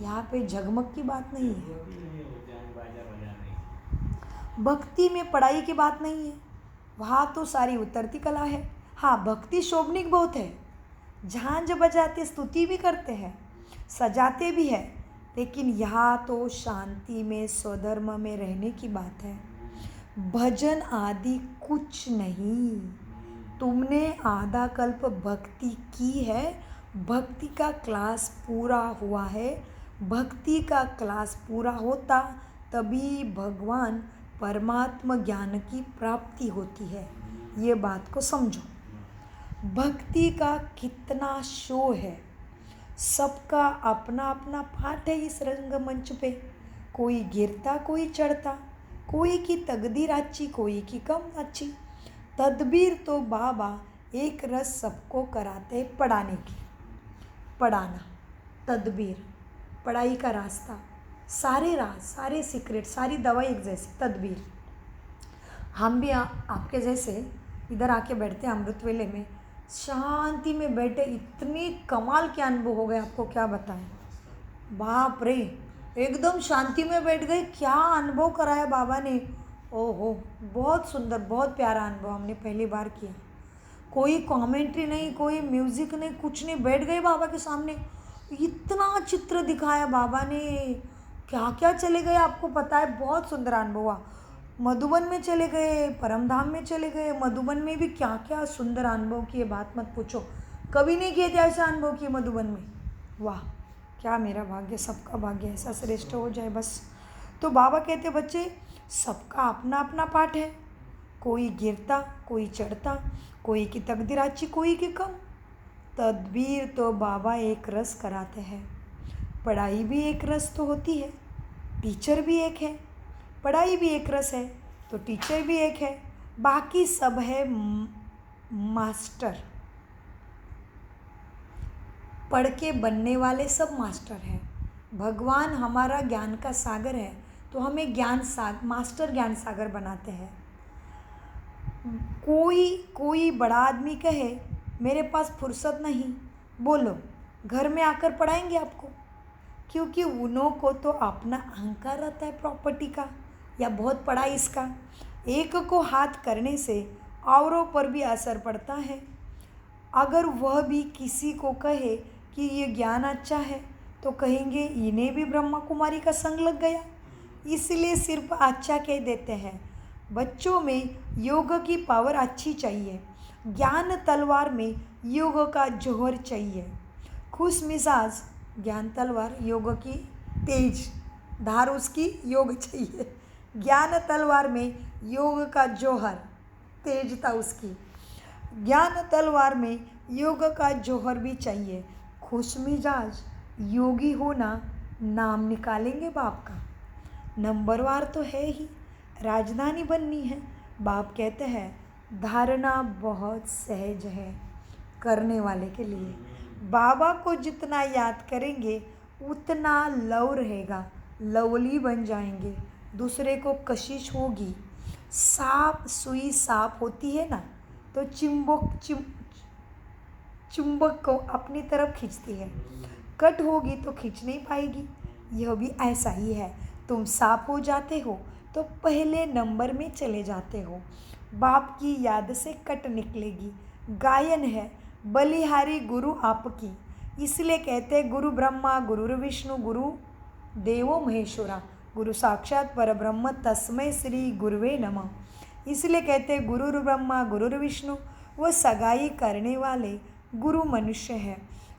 यहाँ पे झगमग की बात नहीं है, भक्ति में पढ़ाई की बात नहीं है, वहाँ तो सारी उतरती कला है। हाँ, भक्ति शोभनिक बहुत है, झांझ बजाते स्तुति भी करते हैं, सजाते भी है, लेकिन यहाँ तो शांति में स्वधर्म में रहने की बात है। भजन आदि कुछ नहीं। तुमने आधा कल्प भक्ति की है, भक्ति का क्लास पूरा हुआ है। भक्ति का क्लास पूरा होता तभी भगवान परमात्मा ज्ञान की प्राप्ति होती है। ये बात को समझो। भक्ति का कितना शो है, सबका अपना अपना पाठ है इस रंगमंच पे। कोई गिरता, कोई चढ़ता, कोई की तकदीर अच्छी, कोई की कम अच्छी। तदबीर तो बाबा एक रस सबको कराते पढ़ाने की। पढ़ाना, तदबीर, पढ़ाई का रास्ता, सारे राज, सारे सीक्रेट, सारी दवाई एक जैसी तदबीर। हम भी आपके जैसे इधर आके बैठते हैं अमृत वेले में, शांति में बैठे, इतनी कमाल के अनुभव हो गए, आपको क्या बताएं। बाप रे, एकदम शांति में बैठ गए, क्या अनुभव कराया बाबा ने। ओहो, बहुत सुंदर, बहुत प्यारा अनुभव हमने पहली बार किया। कोई कमेंट्री नहीं, कोई म्यूज़िक नहीं, कुछ नहीं, बैठ गए बाबा के सामने। इतना चित्र दिखाया बाबा ने, क्या क्या चले गए आपको पता है। बहुत सुंदर अनुभव हुआ। मधुबन में चले गए, परमधाम में चले गए, मधुबन में भी क्या क्या सुंदर अनुभव किए, बात मत पूछो। कभी नहीं किए थे ऐसा अनुभव किए मधुबन में। वाह, क्या मेरा भाग्य, सबका भाग्य ऐसा श्रेष्ठ हो जाए बस। तो बाबा कहते बच्चे, सबका अपना अपना पाठ है। कोई गिरता, कोई चढ़ता, कोई की तकदीर अच्छी, कोई की कम। तदबीर तो बाबा एक रस कराते हैं। पढ़ाई भी एक रस तो होती है, टीचर भी एक है। पढ़ाई भी एक रस है तो टीचर भी एक है, बाकी सब है मास्टर। पढ़ के बनने वाले सब मास्टर हैं। भगवान हमारा ज्ञान का सागर है तो हमें मास्टर ज्ञान सागर बनाते हैं। कोई बड़ा आदमी कहे मेरे पास फुर्सत नहीं, बोलो घर में आकर पढ़ाएंगे आपको, क्योंकि उन्हों को तो अपना अहंकार रहता है प्रॉपर्टी का, या बहुत पढ़ा इसका। एक को हाथ करने से औरों पर भी असर पड़ता है। अगर वह भी किसी को कहे कि ये ज्ञान अच्छा है तो कहेंगे इन्हें भी ब्रह्मा कुमारी का संग लग गया, इसलिए सिर्फ अच्छा कह देते हैं। बच्चों में योग की पावर अच्छी चाहिए, ज्ञान तलवार में योग का जौहर चाहिए। खुश मिजाज ज्ञान तलवार, योग की तेज धार, उसकी योग चाहिए। ज्ञान तलवार में योग का जौहर, तेजता उसकी। ज्ञान तलवार में योग का जौहर भी चाहिए। खुश मिजाज योगी होना नाम निकालेंगे बाप का। नंबरवार तो है ही, राजधानी बननी है। बाप कहते हैं धारणा बहुत सहज है करने वाले के लिए। बाबा को जितना याद करेंगे उतना लव रहेगा, लवली बन जाएंगे। दूसरे को कशिश होगी। सांप, सुई सांप होती है ना, तो चुंबक को अपनी तरफ खींचती है, कट होगी तो खींच नहीं पाएगी। यह भी ऐसा ही है, तुम सांप हो जाते हो तो पहले नंबर में चले जाते हो। बाप की याद से कट निकलेगी। गायन है बलिहारी गुरु आपकी, इसलिए कहते हैं गुरु ब्रह्मा गुरु विष्णु गुरु देवो महेश्वरा, गुरु साक्षात परब्रह्म तस्मै श्री गुरुवे नमः। इसलिए कहते हैं गुरु ब्रह्मा गुरु विष्णु, वो सगाई करने वाले गुरु मनुष्य है।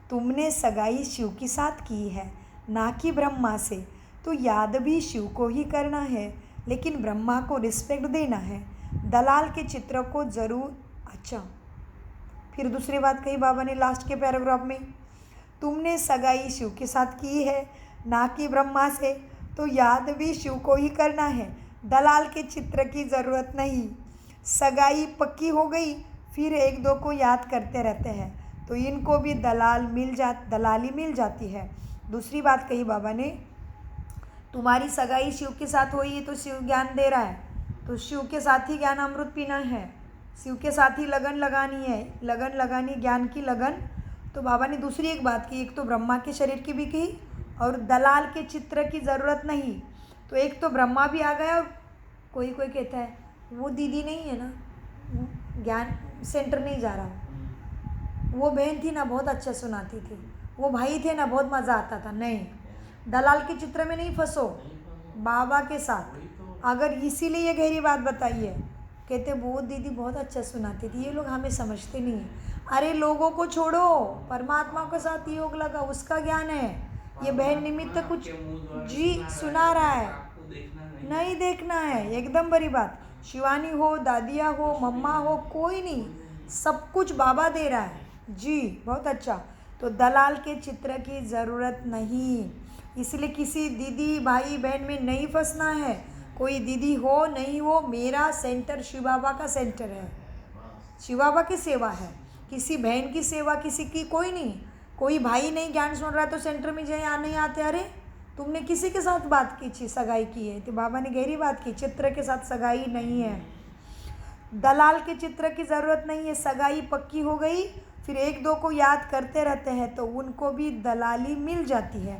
तुमने सगाई शिव के साथ की है, ना कि ब्रह्मा से, तो याद भी शिव को ही करना है, लेकिन ब्रह्मा को रिस्पेक्ट देना है। दलाल के चित्र को जरूर। अच्छा, फिर दूसरी बात कही बाबा ने लास्ट के पैराग्राफ में, तुमने सगाई शिव के साथ की है ना कि ब्रह्मा से, तो याद भी शिव को ही करना है, दलाल के चित्र की ज़रूरत नहीं। सगाई पक्की हो गई फिर एक दो को याद करते रहते हैं तो इनको भी दलाली मिल जाती है। दूसरी बात कही बाबा ने, तुम्हारी सगाई शिव के साथ हुई है तो शिव ज्ञान दे रहा है, तो शिव के साथ ही ज्ञान अमृत पीना है, शिव के साथ ही लगन लगानी है, लगन लगानी ज्ञान की लगन। तो बाबा ने दूसरी एक बात की, एक तो ब्रह्मा के शरीर की भी की और दलाल के चित्र की ज़रूरत नहीं। तो एक तो ब्रह्मा भी आ गया और कोई कहता है वो दीदी नहीं है ना, ज्ञान सेंटर नहीं जा रहा, वो बहन थी ना बहुत अच्छा सुनाती थी, वो भाई थे ना बहुत मज़ा आता था। नहीं, दलाल के चित्र में नहीं फंसो, नहीं फंसा। बाबा के साथ। वही तो। अगर इसीलिए ये गहरी बात बताई है, कहते वो दीदी बहुत अच्छा सुनाती थी, ये लोग हमें समझते नहीं हैं। अरे लोगों को छोड़ो, परमात्मा के साथ योग लगा, उसका ज्ञान है। ये बहन निमित्त परमात्मा कुछ आपके मुंह द्वारा जी सुना रहा है, आपको देखना नहीं। नहीं देखना है, एकदम बड़ी बात। शिवानी हो, दादिया हो, मम्मा हो, कोई नहीं, सब कुछ बाबा दे रहा है जी। बहुत अच्छा। तो दलाल के चित्र की ज़रूरत नहीं, इसलिए किसी दीदी भाई बहन में नहीं फंसना है। कोई दीदी हो नहीं हो, मेरा सेंटर शिव बाबा का सेंटर है, शिव बाबा की सेवा है। किसी बहन की सेवा किसी की कोई नहीं। कोई भाई नहीं ज्ञान सुन रहा है तो सेंटर में जाए नहीं आते। अरे तुमने किसी के साथ बात की थी, सगाई की है, तो बाबा ने गहरी बात की, चित्र के साथ सगाई नहीं है। दलाल के चित्र की ज़रूरत नहीं है, सगाई पक्की हो गई, फिर एक दो को याद करते रहते हैं तो उनको भी दलाली मिल जाती है,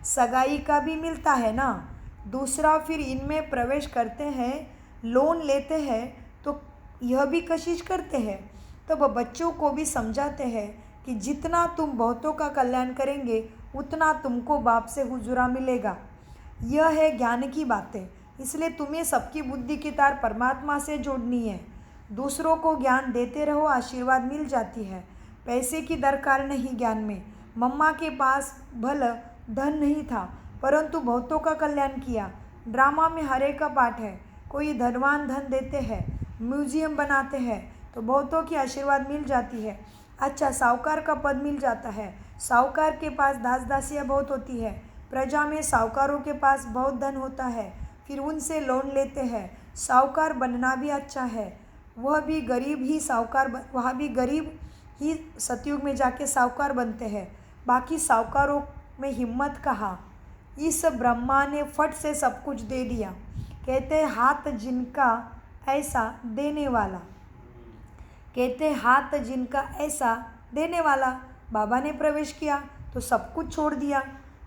सगाई का भी मिलता है ना। दूसरा, फिर इनमें प्रवेश करते हैं, लोन लेते हैं तो यह भी कशिश करते हैं। तब बच्चों को भी समझाते हैं कि जितना तुम बहुतों का कल्याण करेंगे उतना तुमको बाप से हुजूरा मिलेगा। यह है ज्ञान की बातें। इसलिए तुम्हें सबकी बुद्धि की तार परमात्मा से जोड़नी है। दूसरों को ज्ञान देते रहो, आशीर्वाद मिल जाती है। पैसे की दरकार नहीं ज्ञान में। मम्मा के पास भला धन नहीं था परंतु बहुतों का कल्याण किया। ड्रामा में हरे का पाठ है, कोई धनवान धन देते हैं, म्यूजियम बनाते हैं तो बहुतों की आशीर्वाद मिल जाती है। अच्छा, साहूकार का पद मिल जाता है, साहूकार के पास दास दासियाँ बहुत होती है, प्रजा में साहूकारों के पास बहुत धन होता है, फिर उनसे लोन लेते हैं। साहूकार बनना भी अच्छा है, वह भी गरीब ही साहूकार वहाँ भी गरीब ही सतयुग में जाके साहूकार बनते हैं। बाकी साहूकारों में हिम्मत कहाँ, इस ब्रह्मा ने फट से सब कुछ दे दिया। कहते हैं हाथ जिनका ऐसा देने वाला, कहते हाथ जिनका ऐसा देने वाला। बाबा ने प्रवेश किया तो सब कुछ छोड़ दिया।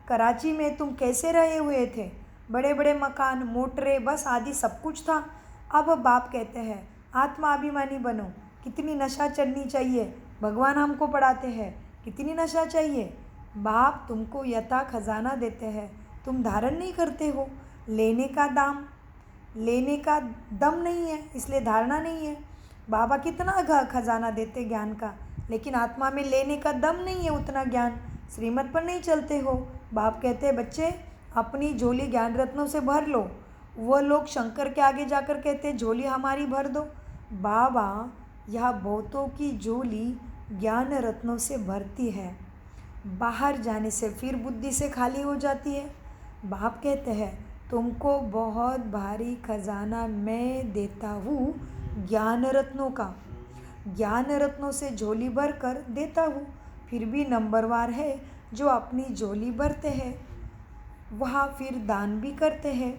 कराची में तुम कैसे रहे हुए थे, बड़े बड़े मकान, मोटरें, बस आदि सब कुछ था। अब बाप कहते हैं आत्माभिमानी बनो। कितनी नशा चढ़नी चाहिए, भगवान हमको पढ़ाते हैं, कितनी नशा चाहिए। बाप तुमको यथा खजाना देते हैं, तुम धारण नहीं करते हो। लेने का दम नहीं है, इसलिए धारणा नहीं है। बाबा कितना खजाना देते ज्ञान का, लेकिन आत्मा में लेने का दम नहीं है उतना ज्ञान, श्रीमत पर नहीं चलते हो। बाप कहते हैं बच्चे अपनी झोली ज्ञान रत्नों से भर लो। वह लोग शंकर के आगे जाकर कहते हैं झोली हमारी भर दो। बाबा यह बहुतों की झोली ज्ञान रत्नों से भरती है, बाहर जाने से फिर बुद्धि से खाली हो जाती है। बाप कहते हैं तुमको बहुत भारी खजाना मैं देता हूँ ज्ञान रत्नों का, ज्ञान रत्नों से झोली भर कर देता हूँ। फिर भी नंबरवार है जो अपनी झोली भरते हैं, वहाँ फिर दान भी करते हैं।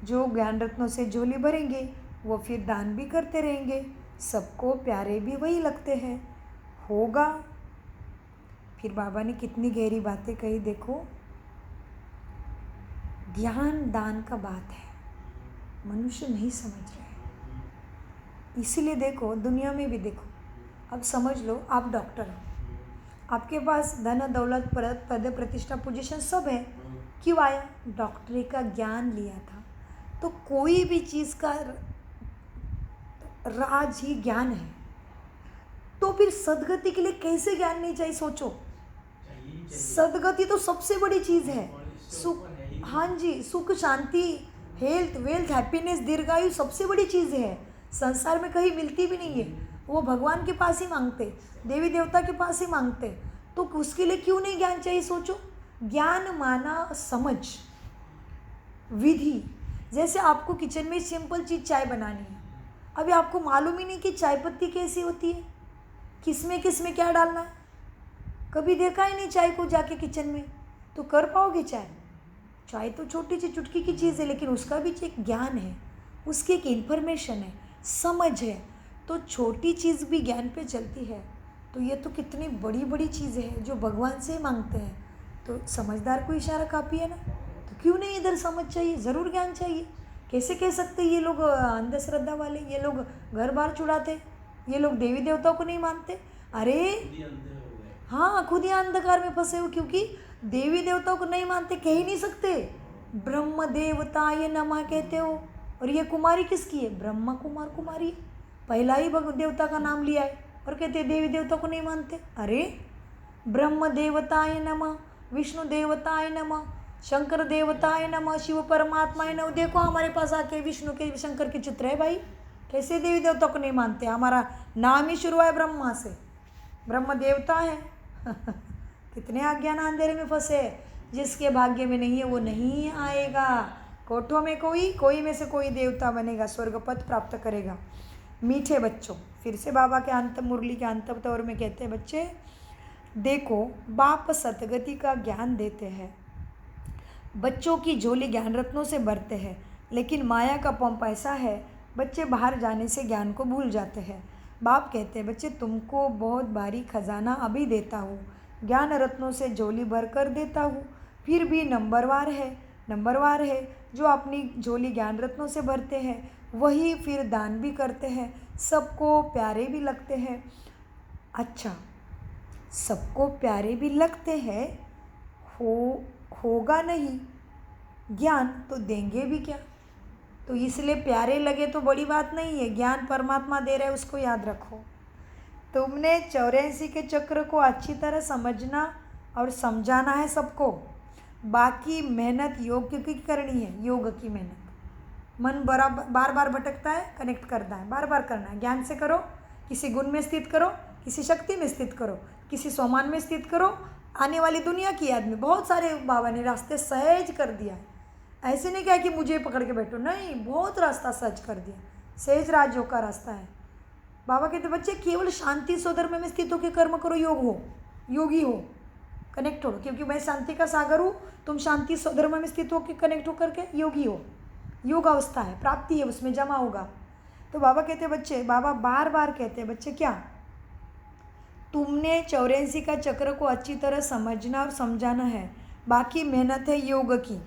जो ज्ञान रत्नों से झोली भरेंगे वो फिर दान भी करते रहेंगे, सबको प्यारे भी वही लगते हैं, होगा। फिर बाबा ने कितनी गहरी बातें कही, देखो ज्ञान दान का बात है, मनुष्य नहीं समझ रहे। इसीलिए देखो दुनिया में भी देखो, अब समझ लो आप डॉक्टर हो, आपके पास धन दौलत पद प्रतिष्ठा पोजीशन सब है, क्यों आया? डॉक्टरी का ज्ञान लिया था। तो कोई भी चीज़ का राज ही ज्ञान है, तो फिर सदगति के लिए कैसे ज्ञान नहीं चाहिए? सोचो, सदगति तो सबसे बड़ी चीज़ है। सुख, हाँ जी, सुख शांति, हेल्थ वेल्थ हैप्पीनेस, दीर्घायु सबसे बड़ी चीज़ है, संसार में कहीं मिलती भी नहीं है। वो भगवान के पास ही मांगते, देवी देवता के पास ही मांगते, तो उसके लिए क्यों नहीं ज्ञान चाहिए? सोचो, ज्ञान माना समझ, विधि। जैसे आपको किचन में सिंपल चीज़ चाय बनानी है, अभी आपको मालूम ही नहीं कि चाय पत्ती कैसी होती है, किस में क्या डालना है, कभी देखा ही नहीं चाय को जाके किचन में, तो कर पाओगे? चाय तो छोटी सी चुटकी की चीज़ है, लेकिन उसका भी एक ज्ञान है, उसकी एक इन्फॉर्मेशन है, समझ है। तो छोटी चीज़ भी ज्ञान पे चलती है, तो ये तो कितनी बड़ी बड़ी चीज़ें हैं जो भगवान से मांगते हैं। तो समझदार को इशारा काफ़ी है ना, तो क्यों नहीं इधर समझ चाहिए, ज़रूर ज्ञान चाहिए। कैसे कह सकते ये लोग अंधश्रद्धा वाले, ये लोग घर बार चुड़ाते, ये लोग देवी देवताओं को नहीं मानते? अरे हाँ, खुद ही अंधकार में फंसे हो, क्योंकि देवी देवताओं को नहीं मानते, कह ही नहीं सकते। ब्रह्म देवताय नमः कहते हो, और ये कुमारी किसकी है? ब्रह्मा कुमार कुमारी, पहला ही भगवत देवता का नाम लिया है और कहते देवी देवता को नहीं मानते। अरे ब्रह्म देवताय नमः, विष्णु देवताय नमः, शंकर देवताय नमः, शिव परमात्माय नमः। देखो हमारे पास आके विष्णु के शंकर के चित्र है भाई, कैसे देवी देवता को नहीं मानते? हमारा नाम ही शुरू है ब्रह्मा से, ब्रह्म देवता है। कितने अज्ञान अंधेरे में फंसे, जिसके भाग्य में नहीं है वो नहीं आएगा। कोठों में कोई में से कोई देवता बनेगा, स्वर्ग पद प्राप्त करेगा। मीठे बच्चों, फिर से बाबा के अंत मुरली के अंत तौर में कहते हैं, बच्चे देखो बाप सतगति का ज्ञान देते हैं, बच्चों की झोली ज्ञान रत्नों से भरते हैं, लेकिन माया का पंप ऐसा है बच्चे बाहर जाने से ज्ञान को भूल जाते हैं। बाप कहते हैं बच्चे तुमको बहुत भारी खजाना अभी देता हूँ, ज्ञान रत्नों से झोली भर कर देता हूँ, फिर भी नंबरवार है जो अपनी झोली ज्ञान रत्नों से भरते हैं, वही फिर दान भी करते हैं, सबको प्यारे भी लगते हैं। अच्छा, सबको प्यारे भी लगते हैं, होगा नहीं ज्ञान तो देंगे भी क्या? तो इसलिए प्यारे लगे तो बड़ी बात नहीं है, ज्ञान परमात्मा दे रहा है, उसको याद रखो। तुमने 84 के चक्र को अच्छी तरह समझना और समझाना है सबको, बाकी मेहनत योग की करनी है। योग की मेहनत, मन बार बार भटकता है, कनेक्ट करना है, बार बार करना है। ज्ञान से करो, किसी गुण में स्थित करो, किसी शक्ति में स्थित करो, किसी सोमान में स्थित करो। आने वाली दुनिया की याद में बहुत सारे बाबा ने रास्ते सहज कर दिया है। ऐसे नहीं कहा कि मुझे पकड़ के बैठो, नहीं, बहुत रास्ता सहज कर दिया। सहज राजयोग का रास्ता है। बाबा कहते बच्चे केवल शांति स्वधर्म में स्थित होकर कर्म करो, योगी हो, कनेक्ट हो, क्योंकि मैं शांति का सागर हूँ, तुम शांति स्वधर्म में स्थित होकर कनेक्ट होकर के योगी हो। योग अवस्था है, प्राप्ति है, उसमें जमा होगा। तो बाबा कहते बच्चे, बाबा बार बार कहते हैं बच्चे क्या, तुमने 84 का चक्र को अच्छी तरह समझना और समझाना है, बाकी मेहनत है योग की।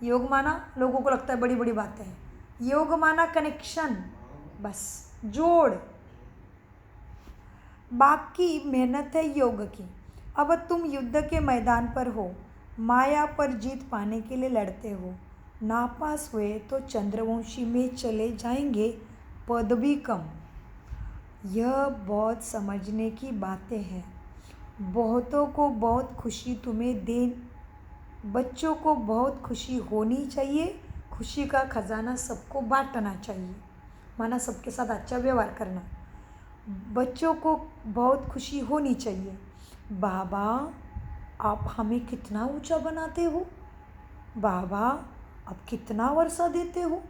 योग माना लोगों को लगता है बड़ी बड़ी बातें हैं, योग माना कनेक्शन, बस जोड़, बाकी मेहनत है योग की। अब तुम युद्ध के मैदान पर हो, माया पर जीत पाने के लिए लड़ते हो, नापास हुए तो चंद्रवंशी में चले जाएंगे, पद भी कम। यह बहुत समझने की बातें हैं। बहुतों को बहुत खुशी तुम्हें दे, बच्चों को बहुत खुशी होनी चाहिए, खुशी का खजाना सबको बांटना चाहिए, माना सबके साथ अच्छा व्यवहार करना। बच्चों को बहुत खुशी होनी चाहिए। बाबा आप हमें कितना ऊंचा बनाते हो, बाबा आप कितना वर्षा देते हो,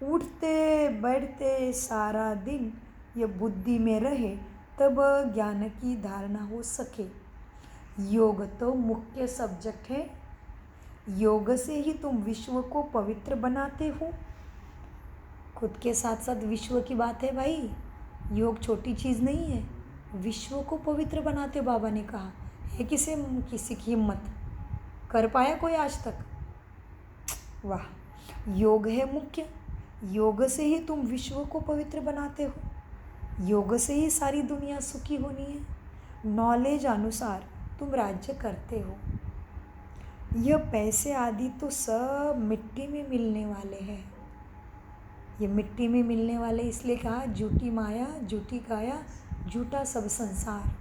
उठते बैठते सारा दिन ये बुद्धि में रहे, तब ज्ञान की धारणा हो सके। योग तो मुख्य सब्जेक्ट है, योग से ही तुम विश्व को पवित्र बनाते हो। खुद के साथ साथ विश्व की बात है भाई, योग छोटी चीज़ नहीं है, विश्व को पवित्र बनाते बाबा ने कहा है। किसी की हिम्मत कर पाया कोई आज तक? वाह, योग है मुख्य, योग से ही तुम विश्व को पवित्र बनाते हो, योग से ही सारी दुनिया सुखी होनी है। नॉलेज अनुसार तुम राज्य करते हो। यह पैसे आदि तो सब मिट्टी में मिलने वाले हैं, ये मिट्टी में मिलने वाले, इसलिए कहा झूठी माया झूठी काया झूठा सब संसार।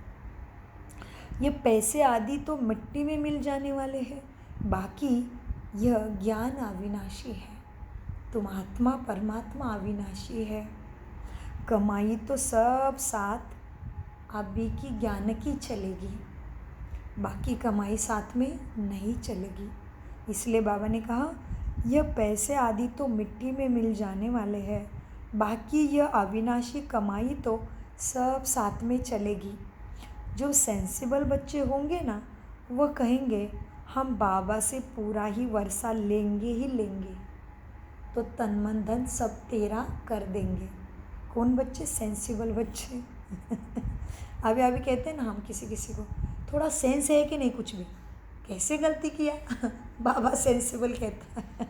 ये पैसे आदि तो मिट्टी में मिल जाने वाले हैं, बाकी यह ज्ञान अविनाशी है। तुम आत्मा परमात्मा अविनाशी है। कमाई तो सब साथ अभी की ज्ञान की चलेगी, बाकी कमाई साथ में नहीं चलेगी। इसलिए बाबा ने कहा यह पैसे आदि तो मिट्टी में मिल जाने वाले हैं, बाकी यह अविनाशी कमाई तो सब साथ में चलेगी। जो सेंसिबल बच्चे होंगे ना, वह कहेंगे हम बाबा से पूरा ही वर्षा लेंगे ही लेंगे, तो तन मन धन सब तेरा कर देंगे। कौन बच्चे? सेंसिबल बच्चे। अभी कहते हैं ना हम किसी को, थोड़ा सेंस है कि नहीं, कुछ भी कैसे गलती किया बाबा सेंसिबल कहता है।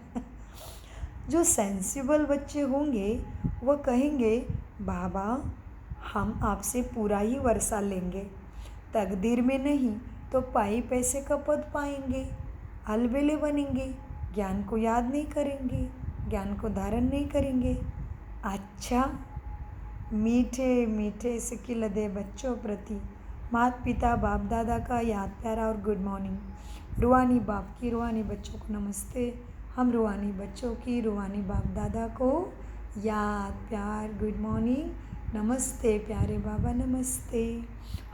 जो सेंसिबल बच्चे होंगे वह कहेंगे बाबा हम आपसे पूरा ही वर्षा लेंगे, तकदीर में नहीं तो पाई पैसे का पद पाएंगे, अलबेले बनेंगे, ज्ञान को याद नहीं करेंगे, ज्ञान को धारण नहीं करेंगे। अच्छा, मीठे मीठे सिकिलदे बच्चों प्रति माता पिता बाप दादा का याद प्यारा और गुड मॉर्निंग। रूहानी बाप की रूहानी बच्चों को नमस्ते। हम रूहानी बच्चों की रूहानी बाप दादा को याद प्यार गुड मॉर्निंग नमस्ते प्यारे बाबा नमस्ते।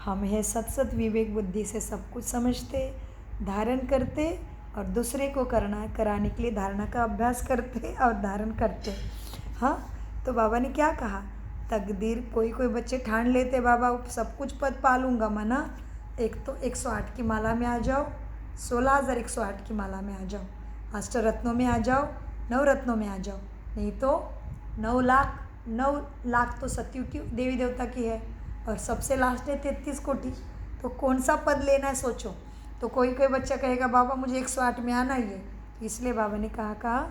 हम है सत विवेक बुद्धि से सब कुछ समझते, धारण करते और दूसरे को कराने के लिए धारणा का अभ्यास करते और धारण करते। हाँ, तो बाबा ने क्या कहा, तकदीर कोई बच्चे ठान लेते बाबा सब कुछ पद पालूंगा मना, एक तो 108 की माला में आ जाओ, 16,108 की माला में आ जाओ, अष्टरत्नों में आ जाओ, 9 रत्नों में आ जाओ, नहीं तो 9 लाख तो सत्यु की देवी देवता की है और सबसे लास्ट है 33 कोटि। तो कौन सा पद लेना है सोचो। तो कोई बच्चा कहेगा बाबा मुझे 108 में आना ही है। इसलिए बाबा ने कहा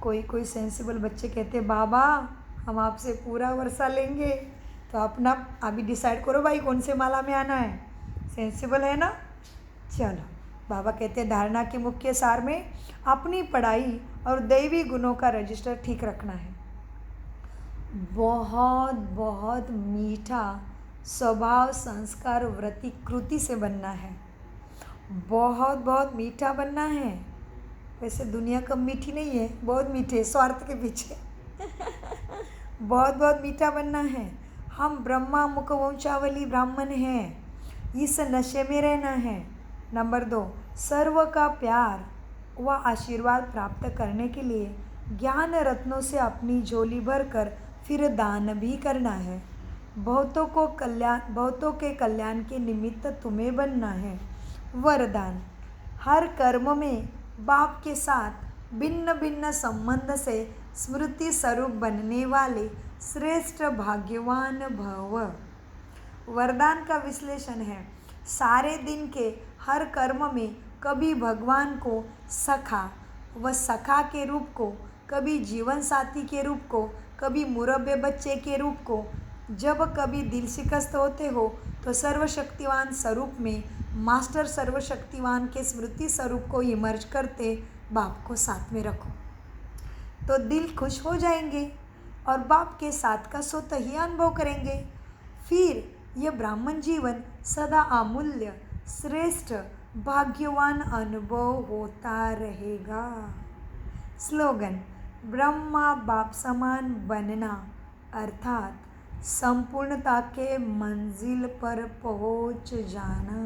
कोई सेंसिबल बच्चे कहते बाबा हम आपसे पूरा वर्षा लेंगे, तो अपना अभी डिसाइड करो भाई कौन से माला में आना है। सेंसिबल है ना। चलो, बाबा कहते हैं धारणा के मुख्य सार में अपनी पढ़ाई और दैवी गुणों का रजिस्टर ठीक रखना है। बहुत बहुत मीठा स्वभाव संस्कार वृत्ति कृति से बनना है। बहुत बहुत मीठा बनना है। वैसे दुनिया कम मीठी नहीं है, बहुत मीठे स्वार्थ के पीछे बहुत बहुत मीठा बनना है। हम ब्रह्मा मुख वंशावली ब्राह्मण हैं, इस नशे में रहना है। नंबर 2, सर्व का प्यार व आशीर्वाद प्राप्त करने के लिए ज्ञान रत्नों से अपनी झोली भरकर फिर दान भी करना है। बहुतों के कल्याण के निमित्त तुम्हें बनना है। वरदान, हर कर्म में बाप के साथ भिन्न भिन्न संबंध से स्मृति स्वरूप बनने वाले श्रेष्ठ भाग्यवान भव। वरदान का विश्लेषण है, सारे दिन के हर कर्म में कभी भगवान को सखा के रूप को, कभी जीवन साथी के रूप को, कभी मुरब्बे बच्चे के रूप को, जब कभी दिल शिकस्त होते हो तो सर्वशक्तिवान स्वरूप में मास्टर सर्वशक्तिवान के स्मृति स्वरूप को इमर्ज करते बाप को साथ में रखो तो दिल खुश हो जाएंगे और बाप के साथ का स्वतः ही अनुभव करेंगे। फिर यह ब्राह्मण जीवन सदा अमूल्य श्रेष्ठ भाग्यवान अनुभव होता रहेगा। स्लोगन, ब्रह्मा बाप समान बनना अर्थात संपूर्णता के मंजिल पर पहुंच जाना।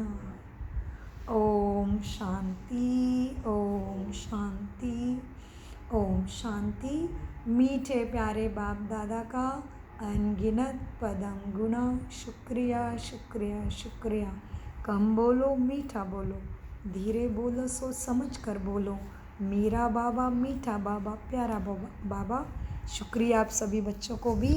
ओम शांति ओम शांति ओम शांति। मीठे प्यारे बाप दादा का अनगिनत पदम गुना शुक्रिया शुक्रिया शुक्रिया। कम बोलो मीठा बोलो, धीरे बोलो सोच समझ कर बोलो। मेरा बाबा मीठा बाबा प्यारा बाबा। शुक्रिया आप सभी बच्चों को भी।